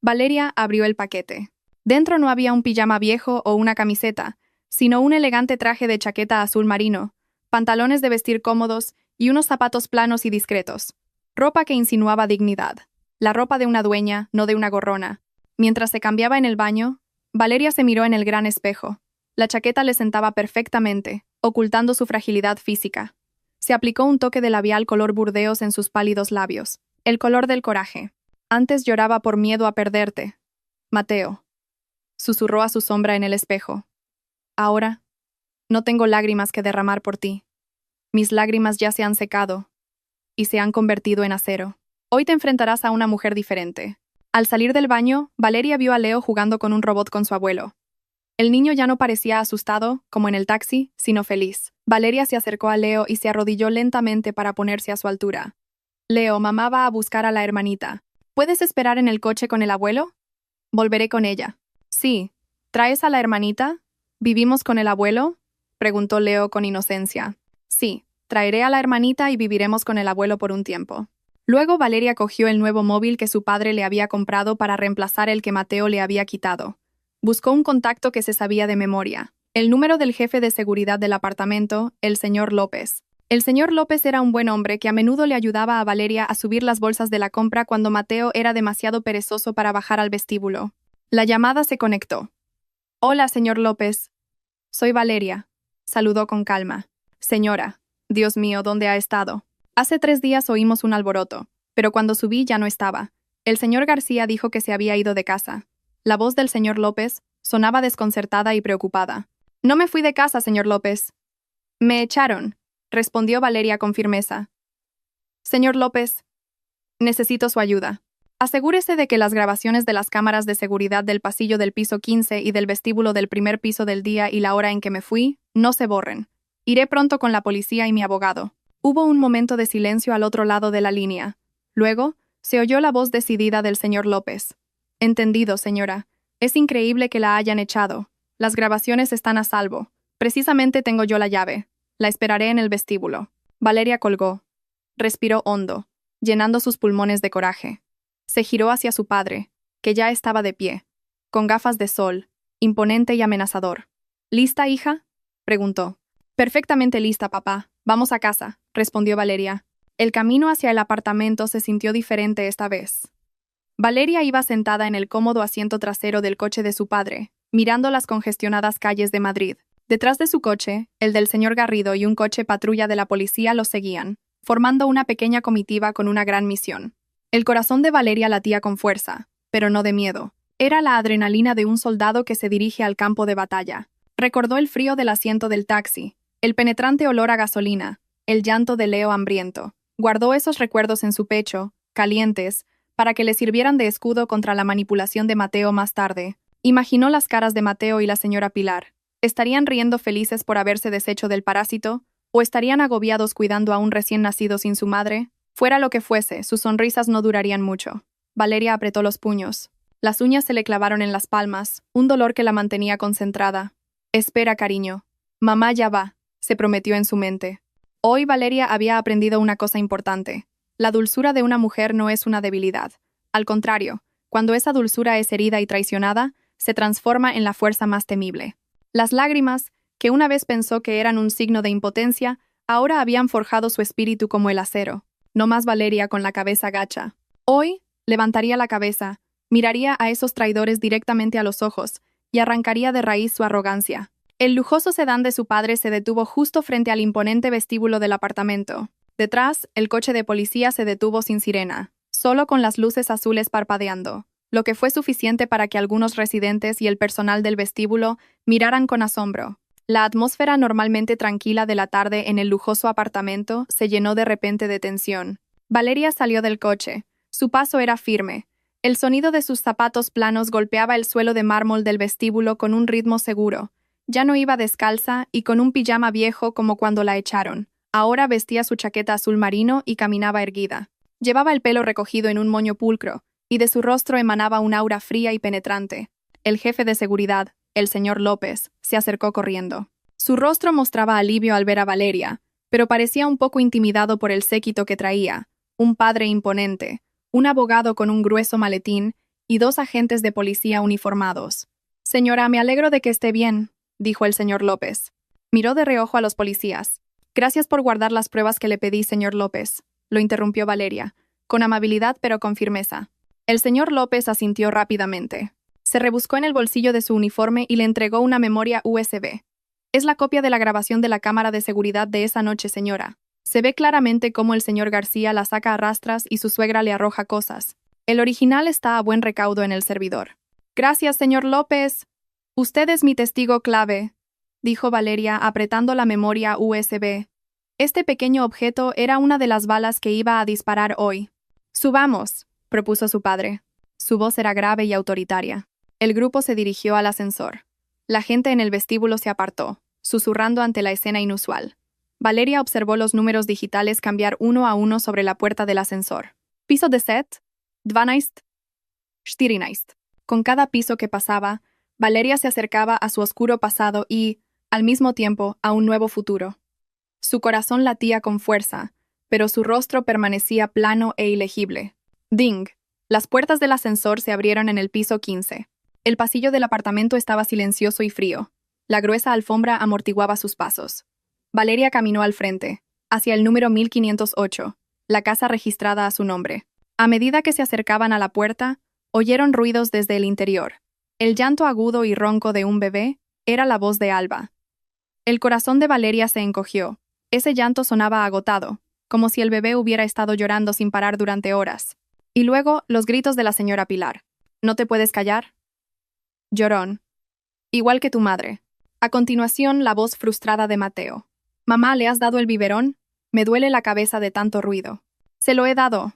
Valeria abrió el paquete. Dentro no había un pijama viejo o una camiseta, sino un elegante traje de chaqueta azul marino, pantalones de vestir cómodos y unos zapatos planos y discretos. Ropa que insinuaba dignidad. La ropa de una dueña, no de una gorrona. Mientras se cambiaba en el baño, Valeria se miró en el gran espejo. La chaqueta le sentaba perfectamente, ocultando su fragilidad física. Se aplicó un toque de labial color burdeos en sus pálidos labios, el color del coraje. Antes lloraba por miedo a perderte. Mateo, susurró a su sombra en el espejo. Ahora, no tengo lágrimas que derramar por ti. Mis lágrimas ya se han secado y se han convertido en acero. Hoy te enfrentarás a una mujer diferente. Al salir del baño, Valeria vio a Leo jugando con un robot con su abuelo. El niño ya no parecía asustado, como en el taxi, sino feliz. Valeria se acercó a Leo y se arrodilló lentamente para ponerse a su altura. Leo, mamá va a buscar a la hermanita. ¿Puedes esperar en el coche con el abuelo? Volveré con ella. Sí. ¿Traes a la hermanita? ¿Vivimos con el abuelo?, preguntó Leo con inocencia. Sí, traeré a la hermanita y viviremos con el abuelo por un tiempo. Luego Valeria cogió el nuevo móvil que su padre le había comprado para reemplazar el que Mateo le había quitado. Buscó un contacto que se sabía de memoria. El número del jefe de seguridad del apartamento, el señor López. El señor López era un buen hombre que a menudo le ayudaba a Valeria a subir las bolsas de la compra cuando Mateo era demasiado perezoso para bajar al vestíbulo. La llamada se conectó. Hola, señor López. Soy Valeria. Saludó con calma. Señora, Dios mío, ¿dónde ha estado? Hace 3 días oímos un alboroto, pero cuando subí ya no estaba. El señor García dijo que se había ido de casa. La voz del señor López sonaba desconcertada y preocupada. No me fui de casa, señor López. Me echaron, respondió Valeria con firmeza. Señor López, necesito su ayuda. Asegúrese de que las grabaciones de las cámaras de seguridad del pasillo del piso 15 y del vestíbulo del primer piso del día y la hora en que me fui no se borren. Iré pronto con la policía y mi abogado. Hubo un momento de silencio al otro lado de la línea. Luego, se oyó la voz decidida del señor López. Entendido, señora. Es increíble que la hayan echado. Las grabaciones están a salvo. Precisamente tengo yo la llave. La esperaré en el vestíbulo. Valeria colgó. Respiró hondo, llenando sus pulmones de coraje. Se giró hacia su padre, que ya estaba de pie, con gafas de sol, imponente y amenazador. ¿Lista, hija?, preguntó. Perfectamente lista, papá. Vamos a casa, respondió Valeria. El camino hacia el apartamento se sintió diferente esta vez. Valeria iba sentada en el cómodo asiento trasero del coche de su padre, mirando las congestionadas calles de Madrid. Detrás de su coche, el del señor Garrido y un coche patrulla de la policía los seguían, formando una pequeña comitiva con una gran misión. El corazón de Valeria latía con fuerza, pero no de miedo. Era la adrenalina de un soldado que se dirige al campo de batalla. Recordó el frío del asiento del taxi, el penetrante olor a gasolina, el llanto de Leo hambriento. Guardó esos recuerdos en su pecho, calientes, para que le sirvieran de escudo contra la manipulación de Mateo más tarde. Imaginó las caras de Mateo y la señora Pilar. ¿Estarían riendo felices por haberse deshecho del parásito? ¿O estarían agobiados cuidando a un recién nacido sin su madre? Fuera lo que fuese, sus sonrisas no durarían mucho. Valeria apretó los puños. Las uñas se le clavaron en las palmas, un dolor que la mantenía concentrada. Espera, cariño. Mamá ya va, se prometió en su mente. Hoy Valeria había aprendido una cosa importante. La dulzura de una mujer no es una debilidad. Al contrario, cuando esa dulzura es herida y traicionada, se transforma en la fuerza más temible. Las lágrimas, que una vez pensó que eran un signo de impotencia, ahora habían forjado su espíritu como el acero. No más Valeria con la cabeza gacha. Hoy, levantaría la cabeza, miraría a esos traidores directamente a los ojos y arrancaría de raíz su arrogancia. El lujoso sedán de su padre se detuvo justo frente al imponente vestíbulo del apartamento. Detrás, el coche de policía se detuvo sin sirena, solo con las luces azules parpadeando, lo que fue suficiente para que algunos residentes y el personal del vestíbulo miraran con asombro. La atmósfera normalmente tranquila de la tarde en el lujoso apartamento se llenó de repente de tensión. Valeria salió del coche. Su paso era firme. El sonido de sus zapatos planos golpeaba el suelo de mármol del vestíbulo con un ritmo seguro. Ya no iba descalza y con un pijama viejo como cuando la echaron. Ahora vestía su chaqueta azul marino y caminaba erguida. Llevaba el pelo recogido en un moño pulcro, y de su rostro emanaba un aura fría y penetrante. El jefe de seguridad, el señor López, se acercó corriendo. Su rostro mostraba alivio al ver a Valeria, pero parecía un poco intimidado por el séquito que traía, un padre imponente, un abogado con un grueso maletín y 2 agentes de policía uniformados. «Señora, me alegro de que esté bien», dijo el señor López. Miró de reojo a los policías. «Gracias por guardar las pruebas que le pedí, señor López», lo interrumpió Valeria, con amabilidad pero con firmeza. El señor López asintió rápidamente. Se rebuscó en el bolsillo de su uniforme y le entregó una memoria USB. «Es la copia de la grabación de la cámara de seguridad de esa noche, señora. Se ve claramente cómo el señor García la saca a rastras y su suegra le arroja cosas. El original está a buen recaudo en el servidor». «Gracias, señor López. Usted es mi testigo clave», dijo Valeria apretando la memoria USB. Este pequeño objeto era una de las balas que iba a disparar hoy. «Subamos», propuso su padre. Su voz era grave y autoritaria. El grupo se dirigió al ascensor. La gente en el vestíbulo se apartó, susurrando ante la escena inusual. Valeria observó los números digitales cambiar uno a uno sobre la puerta del ascensor. Piso 10, 12, 14. Con cada piso que pasaba, Valeria se acercaba a su oscuro pasado y, al mismo tiempo, a un nuevo futuro. Su corazón latía con fuerza, pero su rostro permanecía plano e ilegible. Ding. Las puertas del ascensor se abrieron en el piso 15. El pasillo del apartamento estaba silencioso y frío. La gruesa alfombra amortiguaba sus pasos. Valeria caminó al frente, hacia el número 1508, la casa registrada a su nombre. A medida que se acercaban a la puerta, oyeron ruidos desde el interior. El llanto agudo y ronco de un bebé era la voz de Alba. El corazón de Valeria se encogió. Ese llanto sonaba agotado, como si el bebé hubiera estado llorando sin parar durante horas. Y luego, los gritos de la señora Pilar. «¿No te puedes callar?» Llorón. «Igual que tu madre». A continuación, la voz frustrada de Mateo. «Mamá, ¿le has dado el biberón? Me duele la cabeza de tanto ruido». «Se lo he dado».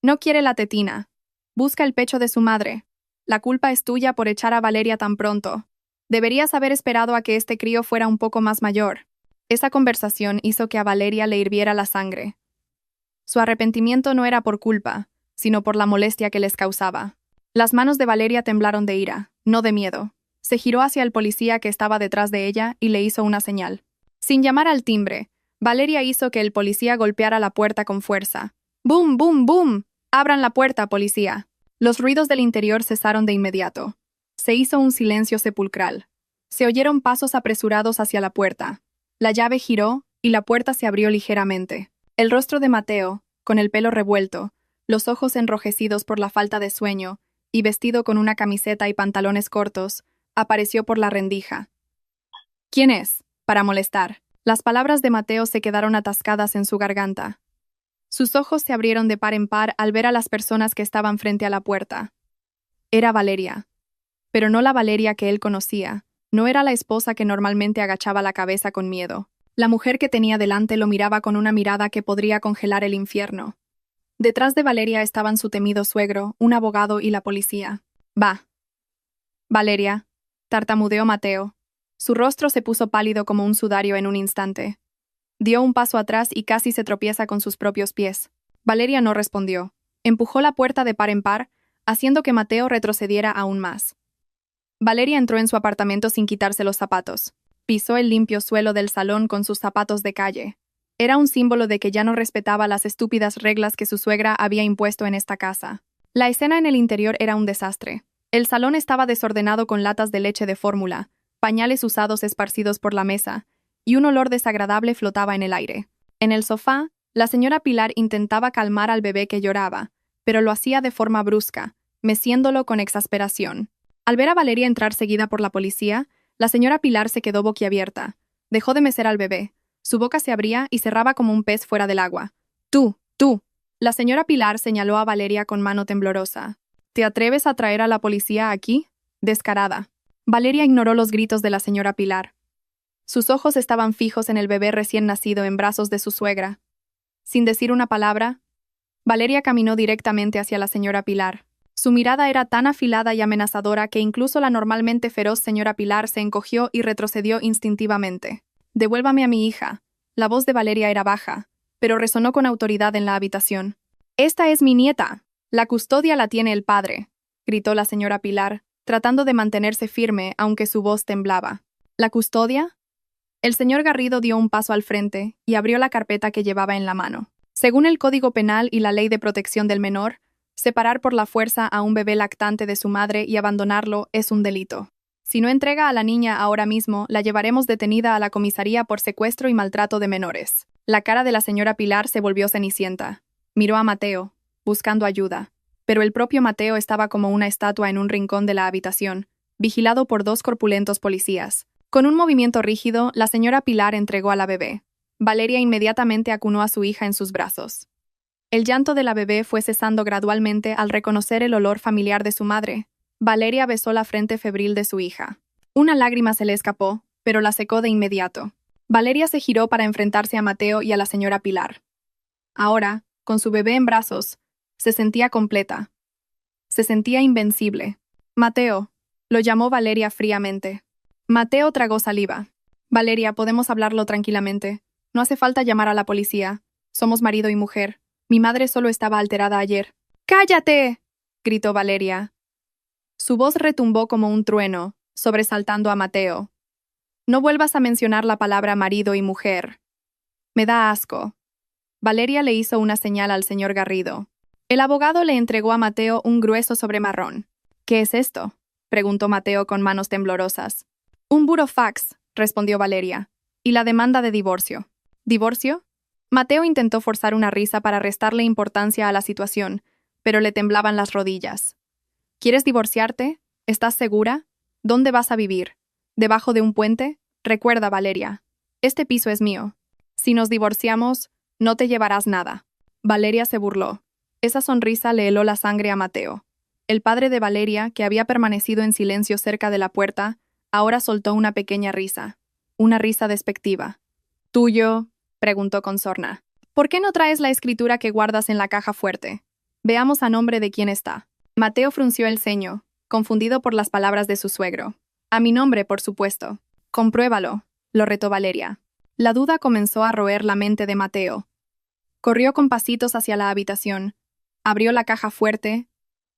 «No quiere la tetina. Busca el pecho de su madre. La culpa es tuya por echar a Valeria tan pronto. Deberías haber esperado a que este crío fuera un poco más mayor». Esa conversación hizo que a Valeria le hirviera la sangre. Su arrepentimiento no era por culpa, sino por la molestia que les causaba. Las manos de Valeria temblaron de ira, no de miedo. Se giró hacia el policía que estaba detrás de ella y le hizo una señal. Sin llamar al timbre, Valeria hizo que el policía golpeara la puerta con fuerza. ¡Bum, bum, bum! «Abran la puerta, policía». Los ruidos del interior cesaron de inmediato. Se hizo un silencio sepulcral. Se oyeron pasos apresurados hacia la puerta. La llave giró y la puerta se abrió ligeramente. El rostro de Mateo, con el pelo revuelto, los ojos enrojecidos por la falta de sueño, y vestido con una camiseta y pantalones cortos, apareció por la rendija. «¿Quién es?» Para molestar. Las palabras de Mateo se quedaron atascadas en su garganta. Sus ojos se abrieron de par en par al ver a las personas que estaban frente a la puerta. Era Valeria. Pero no la Valeria que él conocía. No era la esposa que normalmente agachaba la cabeza con miedo. La mujer que tenía delante lo miraba con una mirada que podría congelar el infierno. Detrás de Valeria estaban su temido suegro, un abogado y la policía. «Va. Valeria», tartamudeó Mateo. Su rostro se puso pálido como un sudario en un instante. Dio un paso atrás y casi se tropieza con sus propios pies. Valeria no respondió. Empujó la puerta de par en par, haciendo que Mateo retrocediera aún más. Valeria entró en su apartamento sin quitarse los zapatos. Pisó el limpio suelo del salón con sus zapatos de calle. Era un símbolo de que ya no respetaba las estúpidas reglas que su suegra había impuesto en esta casa. La escena en el interior era un desastre. El salón estaba desordenado con latas de leche de fórmula, pañales usados esparcidos por la mesa, y un olor desagradable flotaba en el aire. En el sofá, la señora Pilar intentaba calmar al bebé que lloraba, pero lo hacía de forma brusca, meciéndolo con exasperación. Al ver a Valeria entrar seguida por la policía, la señora Pilar se quedó boquiabierta. Dejó de mecer al bebé. Su boca se abría y cerraba como un pez fuera del agua. Tú. La señora Pilar señaló a Valeria con mano temblorosa. ¿Te atreves a traer a la policía aquí? Descarada. Valeria ignoró los gritos de la señora Pilar. Sus ojos estaban fijos en el bebé recién nacido en brazos de su suegra. Sin decir una palabra, Valeria caminó directamente hacia la señora Pilar. Su mirada era tan afilada y amenazadora que incluso la normalmente feroz señora Pilar se encogió y retrocedió instintivamente. «Devuélvame a mi hija». La voz de Valeria era baja, pero resonó con autoridad en la habitación. «Esta es mi nieta. La custodia la tiene el padre», gritó la señora Pilar, tratando de mantenerse firme aunque su voz temblaba. «¿La custodia?» El señor Garrido dio un paso al frente y abrió la carpeta que llevaba en la mano. Según el Código Penal y la Ley de Protección del Menor, separar por la fuerza a un bebé lactante de su madre y abandonarlo es un delito. Si no entrega a la niña ahora mismo, la llevaremos detenida a la comisaría por secuestro y maltrato de menores. La cara de la señora Pilar se volvió cenicienta. Miró a Mateo, buscando ayuda, pero el propio Mateo estaba como una estatua en un rincón de la habitación, vigilado por dos corpulentos policías. Con un movimiento rígido, la señora Pilar entregó a la bebé. Valeria inmediatamente acunó a su hija en sus brazos. El llanto de la bebé fue cesando gradualmente al reconocer el olor familiar de su madre. Valeria besó la frente febril de su hija. Una lágrima se le escapó, pero la secó de inmediato. Valeria se giró para enfrentarse a Mateo y a la señora Pilar. Ahora, con su bebé en brazos, se sentía completa. Se sentía invencible. «Mateo», lo llamó Valeria fríamente. Mateo tragó saliva. «Valeria, podemos hablarlo tranquilamente. No hace falta llamar a la policía. Somos marido y mujer. Mi madre solo estaba alterada ayer». «¡Cállate!», gritó Valeria. Su voz retumbó como un trueno, sobresaltando a Mateo. «No vuelvas a mencionar la palabra marido y mujer. Me da asco». Valeria le hizo una señal al señor Garrido. El abogado le entregó a Mateo un grueso sobre marrón. «¿Qué es esto?», preguntó Mateo con manos temblorosas. «Un burofax», respondió Valeria. «Y la demanda de divorcio». «¿Divorcio?». Mateo intentó forzar una risa para restarle importancia a la situación, pero le temblaban las rodillas. «¿Quieres divorciarte? ¿Estás segura? ¿Dónde vas a vivir? ¿Debajo de un puente? Recuerda, Valeria, este piso es mío. Si nos divorciamos, no te llevarás nada». Valeria se burló. Esa sonrisa le heló la sangre a Mateo. El padre de Valeria, que había permanecido en silencio cerca de la puerta, ahora soltó una pequeña risa. Una risa despectiva. «¿Tuyo?», preguntó con sorna. «¿Por qué no traes la escritura que guardas en la caja fuerte? Veamos a nombre de quién está». Mateo frunció el ceño, confundido por las palabras de su suegro. «A mi nombre, por supuesto». «Compruébalo», lo retó Valeria. La duda comenzó a roer la mente de Mateo. Corrió con pasitos hacia la habitación, abrió la caja fuerte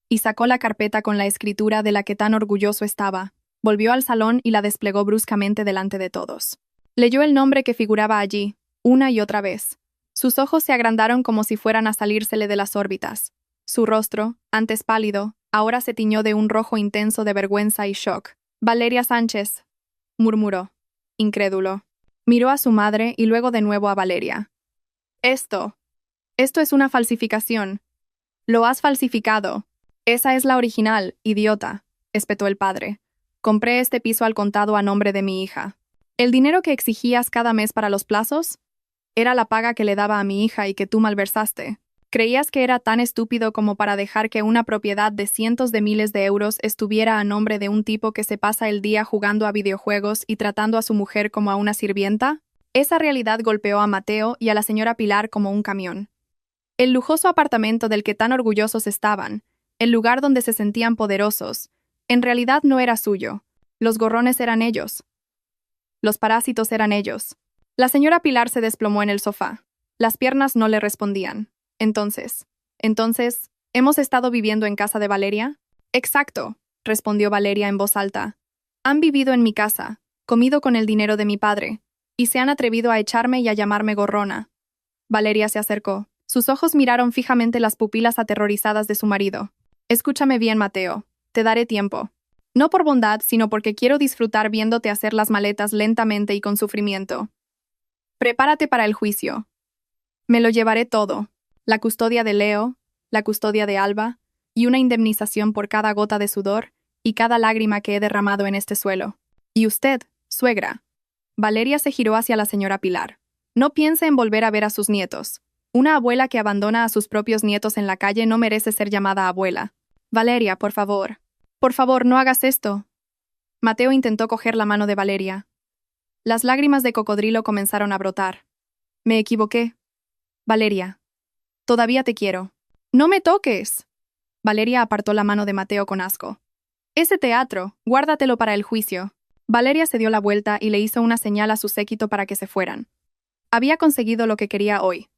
y sacó la carpeta con la escritura de la que tan orgulloso estaba. Volvió al salón y la desplegó bruscamente delante de todos. Leyó el nombre que figuraba allí, una y otra vez. Sus ojos se agrandaron como si fueran a salírsele de las órbitas. Su rostro, antes pálido, ahora se tiñó de un rojo intenso de vergüenza y shock. «Valeria Sánchez», murmuró, incrédulo. Miró a su madre y luego de nuevo a Valeria. Esto es una falsificación. Lo has falsificado. Esa es la original, idiota», espetó el padre. «Compré este piso al contado a nombre de mi hija. ¿El dinero que exigías cada mes para los plazos? Era la paga que le daba a mi hija y que tú malversaste. ¿Creías que era tan estúpido como para dejar que una propiedad de cientos de miles de euros estuviera a nombre de un tipo que se pasa el día jugando a videojuegos y tratando a su mujer como a una sirvienta?» Esa realidad golpeó a Mateo y a la señora Pilar como un camión. El lujoso apartamento del que tan orgullosos estaban, el lugar donde se sentían poderosos, en realidad no era suyo. Los gorrones eran ellos. Los parásitos eran ellos. La señora Pilar se desplomó en el sofá. Las piernas no le respondían. Entonces, ¿hemos estado viviendo en casa de Valeria? Exacto, respondió Valeria en voz alta. Han vivido en mi casa, comido con el dinero de mi padre, y se han atrevido a echarme y a llamarme gorrona. Valeria se acercó. Sus ojos miraron fijamente las pupilas aterrorizadas de su marido. Escúchame bien, Mateo. Te daré tiempo. No por bondad, sino porque quiero disfrutar viéndote hacer las maletas lentamente y con sufrimiento. Prepárate para el juicio. Me lo llevaré todo. La custodia de Leo, la custodia de Alba, y una indemnización por cada gota de sudor y cada lágrima que he derramado en este suelo. Y usted, suegra. Valeria se giró hacia la señora Pilar. No piense en volver a ver a sus nietos. Una abuela que abandona a sus propios nietos en la calle no merece ser llamada abuela. Valeria, por favor. Por favor, no hagas esto. Mateo intentó coger la mano de Valeria. Las lágrimas de cocodrilo comenzaron a brotar. Me equivoqué. Valeria. Todavía te quiero. ¡No me toques! Valeria apartó la mano de Mateo con asco. Ese teatro, guárdatelo para el juicio. Valeria se dio la vuelta y le hizo una señal a su séquito para que se fueran. Había conseguido lo que quería hoy.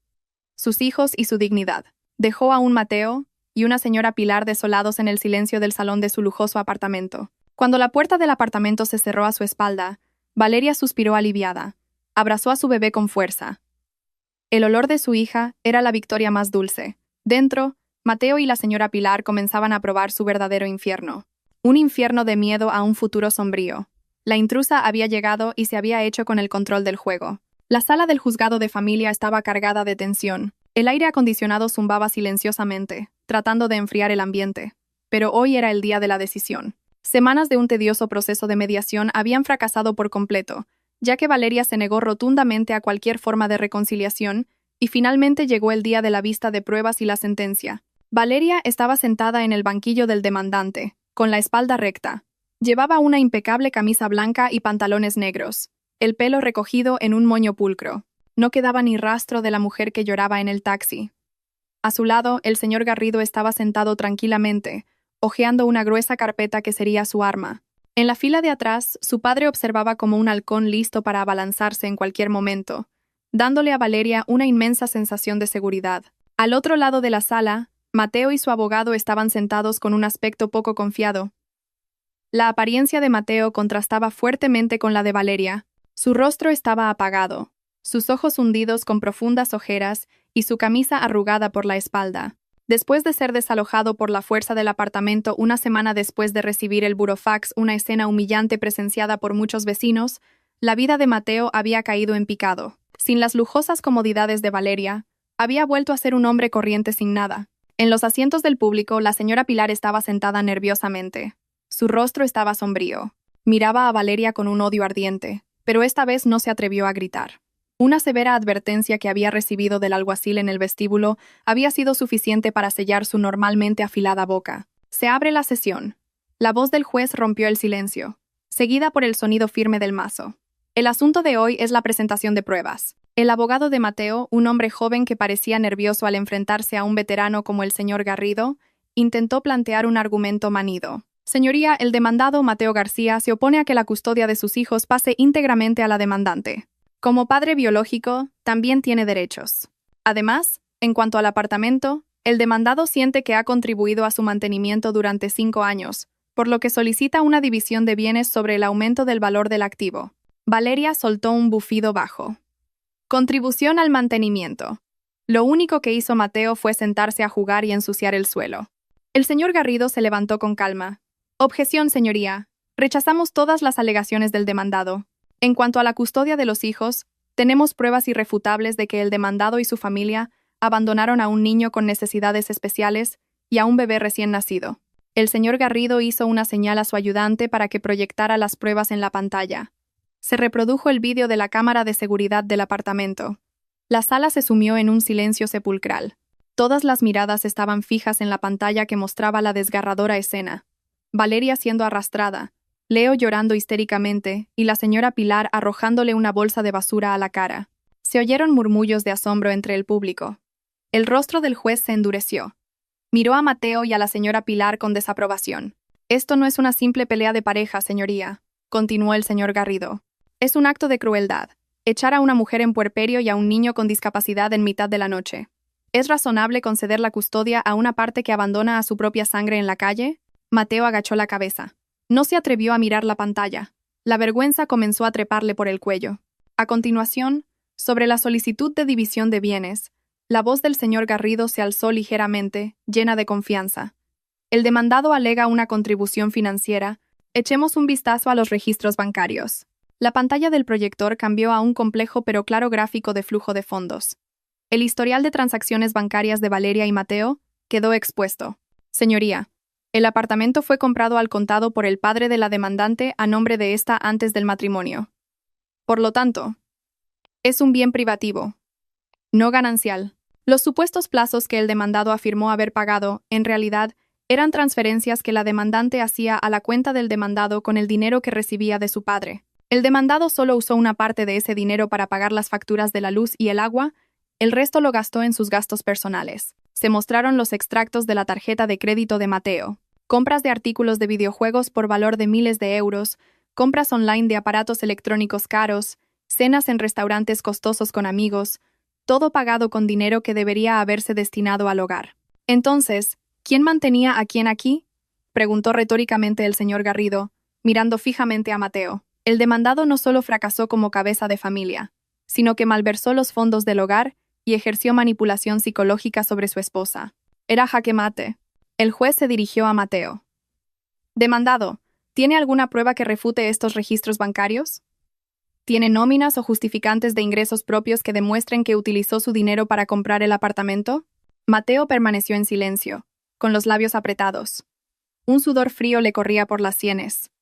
Sus hijos y su dignidad. Dejó a un Mateo y una señora Pilar desolados en el silencio del salón de su lujoso apartamento. Cuando la puerta del apartamento se cerró a su espalda, Valeria suspiró aliviada. Abrazó a su bebé con fuerza. El olor de su hija era la victoria más dulce. Dentro, Mateo y la señora Pilar comenzaban a probar su verdadero infierno. Un infierno de miedo a un futuro sombrío. La intrusa había llegado y se había hecho con el control del juego. La sala del juzgado de familia estaba cargada de tensión. El aire acondicionado zumbaba silenciosamente, tratando de enfriar el ambiente. Pero hoy era el día de la decisión. Semanas de un tedioso proceso de mediación habían fracasado por completo, ya que Valeria se negó rotundamente a cualquier forma de reconciliación, y finalmente llegó el día de la vista de pruebas y la sentencia. Valeria estaba sentada en el banquillo del demandante, con la espalda recta. Llevaba una impecable camisa blanca y pantalones negros, el pelo recogido en un moño pulcro. No quedaba ni rastro de la mujer que lloraba en el taxi. A su lado, el señor Garrido estaba sentado tranquilamente, hojeando una gruesa carpeta que sería su arma. En la fila de atrás, su padre observaba como un halcón listo para abalanzarse en cualquier momento, dándole a Valeria una inmensa sensación de seguridad. Al otro lado de la sala, Mateo y su abogado estaban sentados con un aspecto poco confiado. La apariencia de Mateo contrastaba fuertemente con la de Valeria. Su rostro estaba apagado, sus ojos hundidos con profundas ojeras y su camisa arrugada por la espalda. Después de ser desalojado por la fuerza del apartamento una semana después de recibir el burofax, una escena humillante presenciada por muchos vecinos, la vida de Mateo había caído en picado. Sin las lujosas comodidades de Valeria, había vuelto a ser un hombre corriente sin nada. En los asientos del público, la señora Pilar estaba sentada nerviosamente. Su rostro estaba sombrío. Miraba a Valeria con un odio ardiente, pero esta vez no se atrevió a gritar. Una severa advertencia que había recibido del alguacil en el vestíbulo había sido suficiente para sellar su normalmente afilada boca. Se abre la sesión. La voz del juez rompió el silencio, seguida por el sonido firme del mazo. El asunto de hoy es la presentación de pruebas. El abogado de Mateo, un hombre joven que parecía nervioso al enfrentarse a un veterano como el señor Garrido, intentó plantear un argumento manido. Señoría, el demandado Mateo García se opone a que la custodia de sus hijos pase íntegramente a la demandante. Como padre biológico, también tiene derechos. Además, en cuanto al apartamento, el demandado siente que ha contribuido a su mantenimiento durante 5 años, por lo que solicita una división de bienes sobre el aumento del valor del activo. Valeria soltó un bufido bajo. Contribución al mantenimiento. Lo único que hizo Mateo fue sentarse a jugar y ensuciar el suelo. El señor Garrido se levantó con calma. Objeción, señoría. Rechazamos todas las alegaciones del demandado. En cuanto a la custodia de los hijos, tenemos pruebas irrefutables de que el demandado y su familia abandonaron a un niño con necesidades especiales y a un bebé recién nacido. El señor Garrido hizo una señal a su ayudante para que proyectara las pruebas en la pantalla. Se reprodujo el vídeo de la cámara de seguridad del apartamento. La sala se sumió en un silencio sepulcral. Todas las miradas estaban fijas en la pantalla que mostraba la desgarradora escena. Valeria siendo arrastrada, Leo llorando histéricamente y la señora Pilar arrojándole una bolsa de basura a la cara. Se oyeron murmullos de asombro entre el público. El rostro del juez se endureció. Miró a Mateo y a la señora Pilar con desaprobación. Esto no es una simple pelea de pareja, señoría, continuó el señor Garrido. Es un acto de crueldad. Echar a una mujer en puerperio y a un niño con discapacidad en mitad de la noche. ¿Es razonable conceder la custodia a una parte que abandona a su propia sangre en la calle? Mateo agachó la cabeza. No se atrevió a mirar la pantalla. La vergüenza comenzó a treparle por el cuello. A continuación, sobre la solicitud de división de bienes, la voz del señor Garrido se alzó ligeramente, llena de confianza. El demandado alega una contribución financiera. Echemos un vistazo a los registros bancarios. La pantalla del proyector cambió a un complejo pero claro gráfico de flujo de fondos. El historial de transacciones bancarias de Valeria y Mateo quedó expuesto. Señoría, el apartamento fue comprado al contado por el padre de la demandante a nombre de ésta antes del matrimonio. Por lo tanto, es un bien privativo, no ganancial. Los supuestos plazos que el demandado afirmó haber pagado, en realidad, eran transferencias que la demandante hacía a la cuenta del demandado con el dinero que recibía de su padre. El demandado solo usó una parte de ese dinero para pagar las facturas de la luz y el agua, el resto lo gastó en sus gastos personales. Se mostraron los extractos de la tarjeta de crédito de Mateo. Compras de artículos de videojuegos por valor de miles de euros, compras online de aparatos electrónicos caros, cenas en restaurantes costosos con amigos, todo pagado con dinero que debería haberse destinado al hogar. Entonces, ¿quién mantenía a quién aquí? Preguntó retóricamente el señor Garrido, mirando fijamente a Mateo. El demandado no solo fracasó como cabeza de familia, sino que malversó los fondos del hogar y ejerció manipulación psicológica sobre su esposa. Era jaque mate. El juez se dirigió a Mateo. Demandado, ¿tiene alguna prueba que refute estos registros bancarios? ¿Tiene nóminas o justificantes de ingresos propios que demuestren que utilizó su dinero para comprar el apartamento? Mateo permaneció en silencio, con los labios apretados. Un sudor frío le corría por las sienes.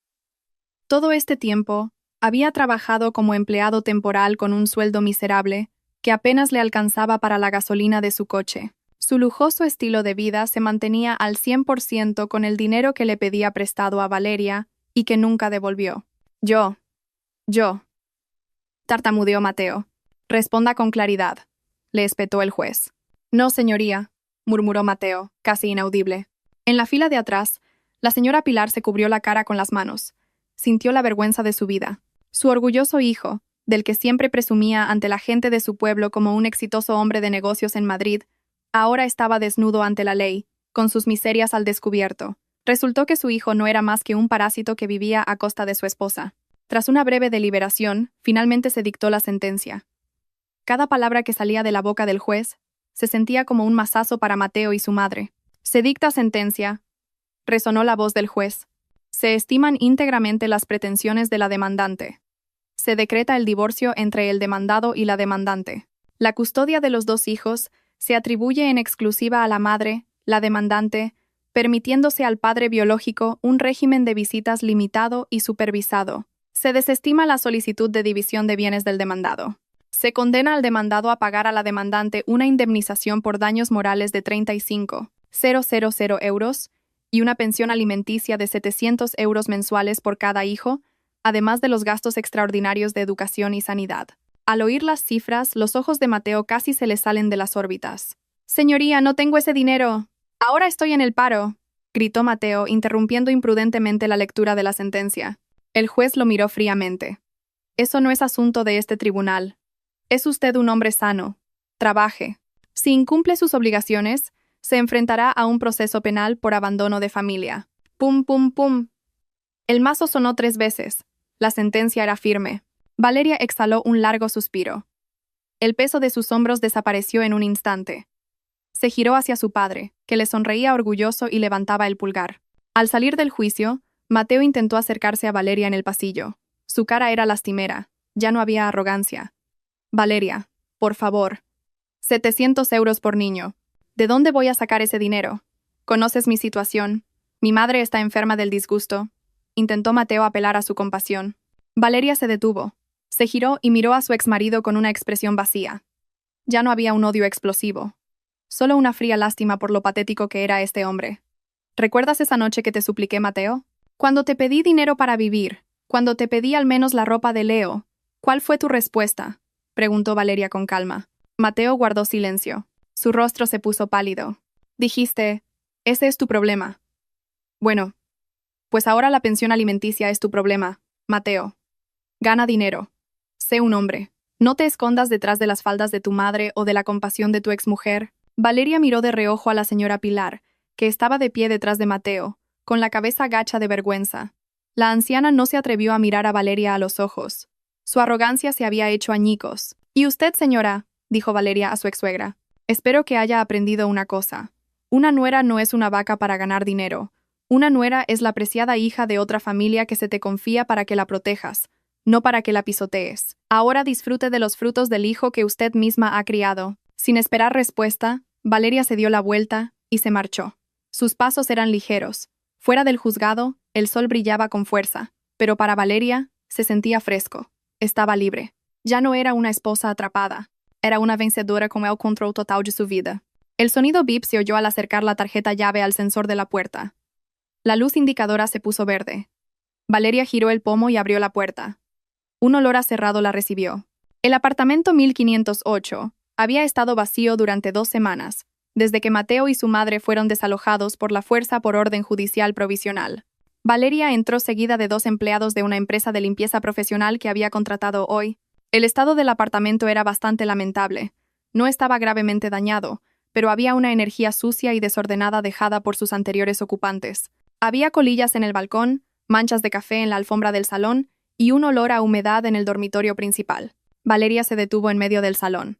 Todo este tiempo, había trabajado como empleado temporal con un sueldo miserable, que apenas le alcanzaba para la gasolina de su coche. Su lujoso estilo de vida se mantenía al 100% con el dinero que le pedía prestado a Valeria y que nunca devolvió. Yo, tartamudeó Mateo. Responda con claridad, le espetó el juez. No, señoría, murmuró Mateo, casi inaudible. En la fila de atrás, la señora Pilar se cubrió la cara con las manos. Sintió la vergüenza de su vida. Su orgulloso hijo, del que siempre presumía ante la gente de su pueblo como un exitoso hombre de negocios en Madrid, ahora estaba desnudo ante la ley, con sus miserias al descubierto. Resultó que su hijo no era más que un parásito que vivía a costa de su esposa. Tras una breve deliberación, finalmente se dictó la sentencia. Cada palabra que salía de la boca del juez se sentía como un mazazo para Mateo y su madre. Se dicta sentencia, resonó la voz del juez. Se estiman íntegramente las pretensiones de la demandante. Se decreta el divorcio entre el demandado y la demandante. La custodia de los dos hijos se atribuye en exclusiva a la madre, la demandante, permitiéndose al padre biológico un régimen de visitas limitado y supervisado. Se desestima la solicitud de división de bienes del demandado. Se condena al demandado a pagar a la demandante una indemnización por daños morales de 35.000 euros y una pensión alimenticia de 700 euros mensuales por cada hijo, además de los gastos extraordinarios de educación y sanidad. Al oír las cifras, los ojos de Mateo casi se le salen de las órbitas. «Señoría, no tengo ese dinero. Ahora estoy en el paro», gritó Mateo, interrumpiendo imprudentemente la lectura de la sentencia. El juez lo miró fríamente. «Eso no es asunto de este tribunal. Es usted un hombre sano. Trabaje. Si incumple sus obligaciones, se enfrentará a un proceso penal por abandono de familia». Pum, pum, pum. El mazo sonó 3 veces. La sentencia era firme. Valeria exhaló un largo suspiro. El peso de sus hombros desapareció en un instante. Se giró hacia su padre, que le sonreía orgulloso y levantaba el pulgar. Al salir del juicio, Mateo intentó acercarse a Valeria en el pasillo. Su cara era lastimera. Ya no había arrogancia. «Valeria, por favor. 700 euros por niño. ¿De dónde voy a sacar ese dinero? Conoces mi situación. Mi madre está enferma del disgusto». Intentó Mateo apelar a su compasión. Valeria se detuvo. Se giró y miró a su exmarido con una expresión vacía. Ya no había un odio explosivo. Solo una fría lástima por lo patético que era este hombre. ¿Recuerdas esa noche que te supliqué, Mateo? Cuando te pedí dinero para vivir, cuando te pedí al menos la ropa de Leo, ¿cuál fue tu respuesta?, preguntó Valeria con calma. Mateo guardó silencio. Su rostro se puso pálido. Dijiste, ese es tu problema. Bueno, pues ahora la pensión alimenticia es tu problema, Mateo. Gana dinero. Sé un hombre. No te escondas detrás de las faldas de tu madre o de la compasión de tu exmujer. Valeria miró de reojo a la señora Pilar, que estaba de pie detrás de Mateo, con la cabeza gacha de vergüenza. La anciana no se atrevió a mirar a Valeria a los ojos. Su arrogancia se había hecho añicos. «Y usted, señora», dijo Valeria a su exsuegra, «espero que haya aprendido una cosa. Una nuera no es una vaca para ganar dinero. Una nuera es la preciada hija de otra familia que se te confía para que la protejas, no para que la pisotees. Ahora disfrute de los frutos del hijo que usted misma ha criado». Sin esperar respuesta, Valeria se dio la vuelta y se marchó. Sus pasos eran ligeros. Fuera del juzgado, el sol brillaba con fuerza, pero para Valeria se sentía fresco. Estaba libre. Ya no era una esposa atrapada. Era una vencedora con el control total de su vida. El sonido bip se oyó al acercar la tarjeta llave al sensor de la puerta. La luz indicadora se puso verde. Valeria giró el pomo y abrió la puerta. Un olor a cerrado la recibió. El apartamento 1508 había estado vacío durante 2 semanas, desde que Mateo y su madre fueron desalojados por la fuerza por orden judicial provisional. Valeria entró seguida de 2 empleados de una empresa de limpieza profesional que había contratado hoy. El estado del apartamento era bastante lamentable. No estaba gravemente dañado, pero había una energía sucia y desordenada dejada por sus anteriores ocupantes. Había colillas en el balcón, manchas de café en la alfombra del salón y un olor a humedad en el dormitorio principal. Valeria se detuvo en medio del salón.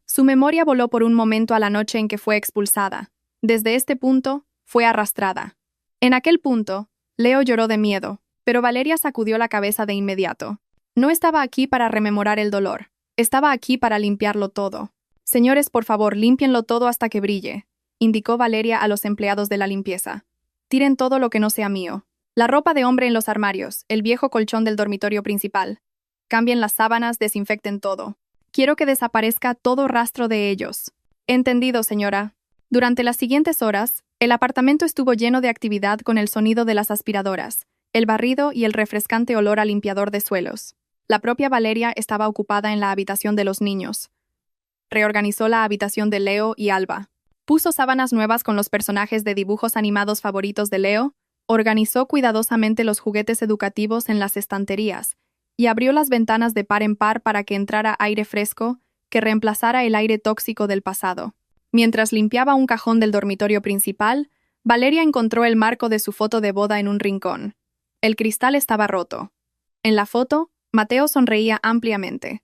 Su memoria voló por un momento a la noche en que fue expulsada. Desde este punto, fue arrastrada. En aquel punto, Leo lloró de miedo, pero Valeria sacudió la cabeza de inmediato. No estaba aquí para rememorar el dolor. Estaba aquí para limpiarlo todo. «Señores, por favor, límpienlo todo hasta que brille», indicó Valeria a los empleados de la limpieza. «Tiren todo lo que no sea mío. La ropa de hombre en los armarios, el viejo colchón del dormitorio principal. Cambien las sábanas, desinfecten todo. Quiero que desaparezca todo rastro de ellos». «Entendido, señora». Durante las siguientes horas, el apartamento estuvo lleno de actividad con el sonido de las aspiradoras, el barrido y el refrescante olor a limpiador de suelos. La propia Valeria estaba ocupada en la habitación de los niños. Reorganizó la habitación de Leo y Alba. Puso sábanas nuevas con los personajes de dibujos animados favoritos de Leo, organizó cuidadosamente los juguetes educativos en las estanterías y abrió las ventanas de par en par para que entrara aire fresco que reemplazara el aire tóxico del pasado. Mientras limpiaba un cajón del dormitorio principal, Valeria encontró el marco de su foto de boda en un rincón. El cristal estaba roto. En la foto, Mateo sonreía ampliamente.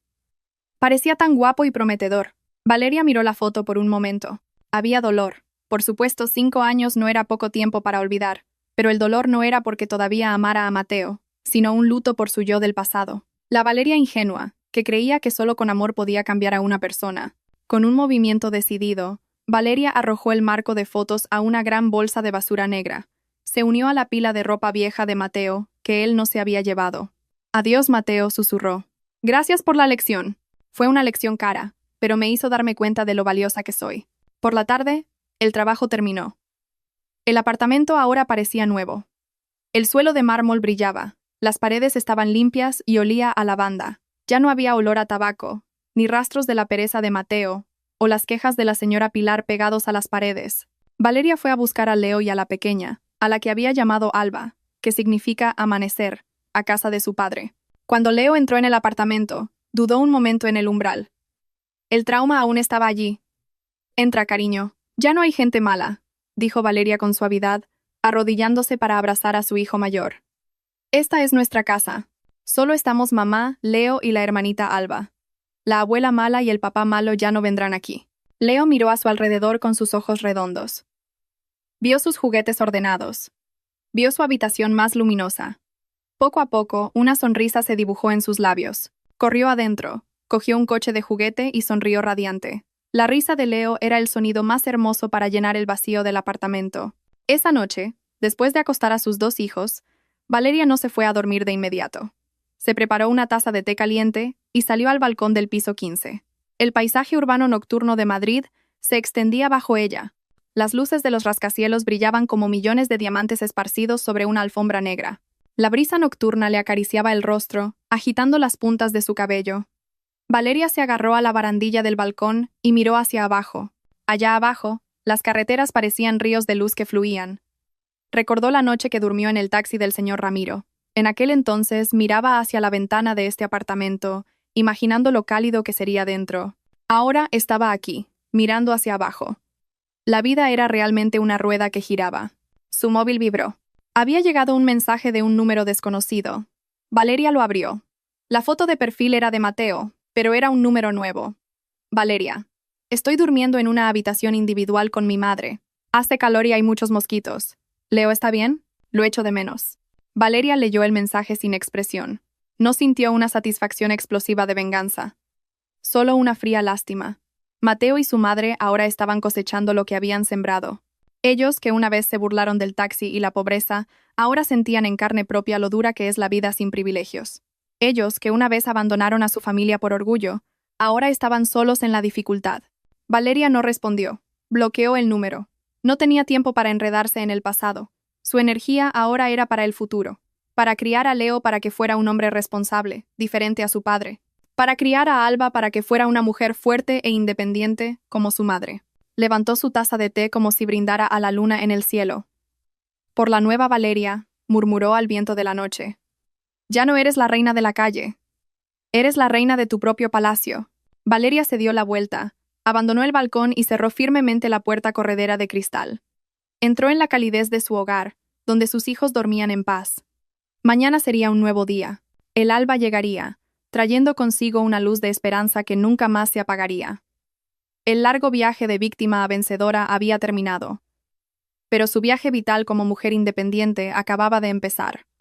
Parecía tan guapo y prometedor. Valeria miró la foto por un momento. Había dolor. Por supuesto, 5 años no era poco tiempo para olvidar, pero el dolor no era porque todavía amara a Mateo, sino un luto por su yo del pasado. La Valeria ingenua, que creía que solo con amor podía cambiar a una persona. Con un movimiento decidido, Valeria arrojó el marco de fotos a una gran bolsa de basura negra. Se unió a la pila de ropa vieja de Mateo, que él no se había llevado. «Adiós, Mateo», susurró. «Gracias por la lección. Fue una lección cara, pero me hizo darme cuenta de lo valiosa que soy». Por la tarde, el trabajo terminó. El apartamento ahora parecía nuevo. El suelo de mármol brillaba, las paredes estaban limpias y olía a lavanda. Ya no había olor a tabaco, ni rastros de la pereza de Mateo, o las quejas de la señora Pilar pegados a las paredes. Valeria fue a buscar a Leo y a la pequeña, a la que había llamado Alba, que significa amanecer, a casa de su padre. Cuando Leo entró en el apartamento, dudó un momento en el umbral. El trauma aún estaba allí. «Entra, cariño. Ya no hay gente mala», dijo Valeria con suavidad, arrodillándose para abrazar a su hijo mayor. «Esta es nuestra casa. Solo estamos mamá, Leo y la hermanita Alba. La abuela mala y el papá malo ya no vendrán aquí». Leo miró a su alrededor con sus ojos redondos. Vio sus juguetes ordenados. Vio su habitación más luminosa. Poco a poco, una sonrisa se dibujó en sus labios. Corrió adentro, cogió un coche de juguete y sonrió radiante. La risa de Leo era el sonido más hermoso para llenar el vacío del apartamento. Esa noche, después de acostar a sus 2 hijos, Valeria no se fue a dormir de inmediato. Se preparó una taza de té caliente y salió al balcón del piso 15. El paisaje urbano nocturno de Madrid se extendía bajo ella. Las luces de los rascacielos brillaban como millones de diamantes esparcidos sobre una alfombra negra. La brisa nocturna le acariciaba el rostro, agitando las puntas de su cabello. Valeria se agarró a la barandilla del balcón y miró hacia abajo. Allá abajo, las carreteras parecían ríos de luz que fluían. Recordó la noche que durmió en el taxi del señor Ramiro. En aquel entonces miraba hacia la ventana de este apartamento, imaginando lo cálido que sería dentro. Ahora estaba aquí, mirando hacia abajo. La vida era realmente una rueda que giraba. Su móvil vibró. Había llegado un mensaje de un número desconocido. Valeria lo abrió. La foto de perfil era de Mateo, pero era un número nuevo. Valeria. Estoy durmiendo en una habitación individual con mi madre. Hace calor y hay muchos mosquitos. ¿Leo está bien? Lo echo de menos. Valeria leyó el mensaje sin expresión. No sintió una satisfacción explosiva de venganza. Solo una fría lástima. Mateo y su madre ahora estaban cosechando lo que habían sembrado. Ellos, que una vez se burlaron del taxi y la pobreza, ahora sentían en carne propia lo dura que es la vida sin privilegios. Ellos, que una vez abandonaron a su familia por orgullo, ahora estaban solos en la dificultad. Valeria no respondió. Bloqueó el número. No tenía tiempo para enredarse en el pasado. Su energía ahora era para el futuro. Para criar a Leo para que fuera un hombre responsable, diferente a su padre. Para criar a Alba para que fuera una mujer fuerte e independiente, como su madre. Levantó su taza de té como si brindara a la luna en el cielo. Por la nueva Valeria, murmuró al viento de la noche. Ya no eres la reina de la calle. Eres la reina de tu propio palacio. Valeria se dio la vuelta, abandonó el balcón y cerró firmemente la puerta corredera de cristal. Entró en la calidez de su hogar, donde sus hijos dormían en paz. Mañana sería un nuevo día. El alba llegaría, trayendo consigo una luz de esperanza que nunca más se apagaría. El largo viaje de víctima a vencedora había terminado. Pero su viaje vital como mujer independiente acababa de empezar.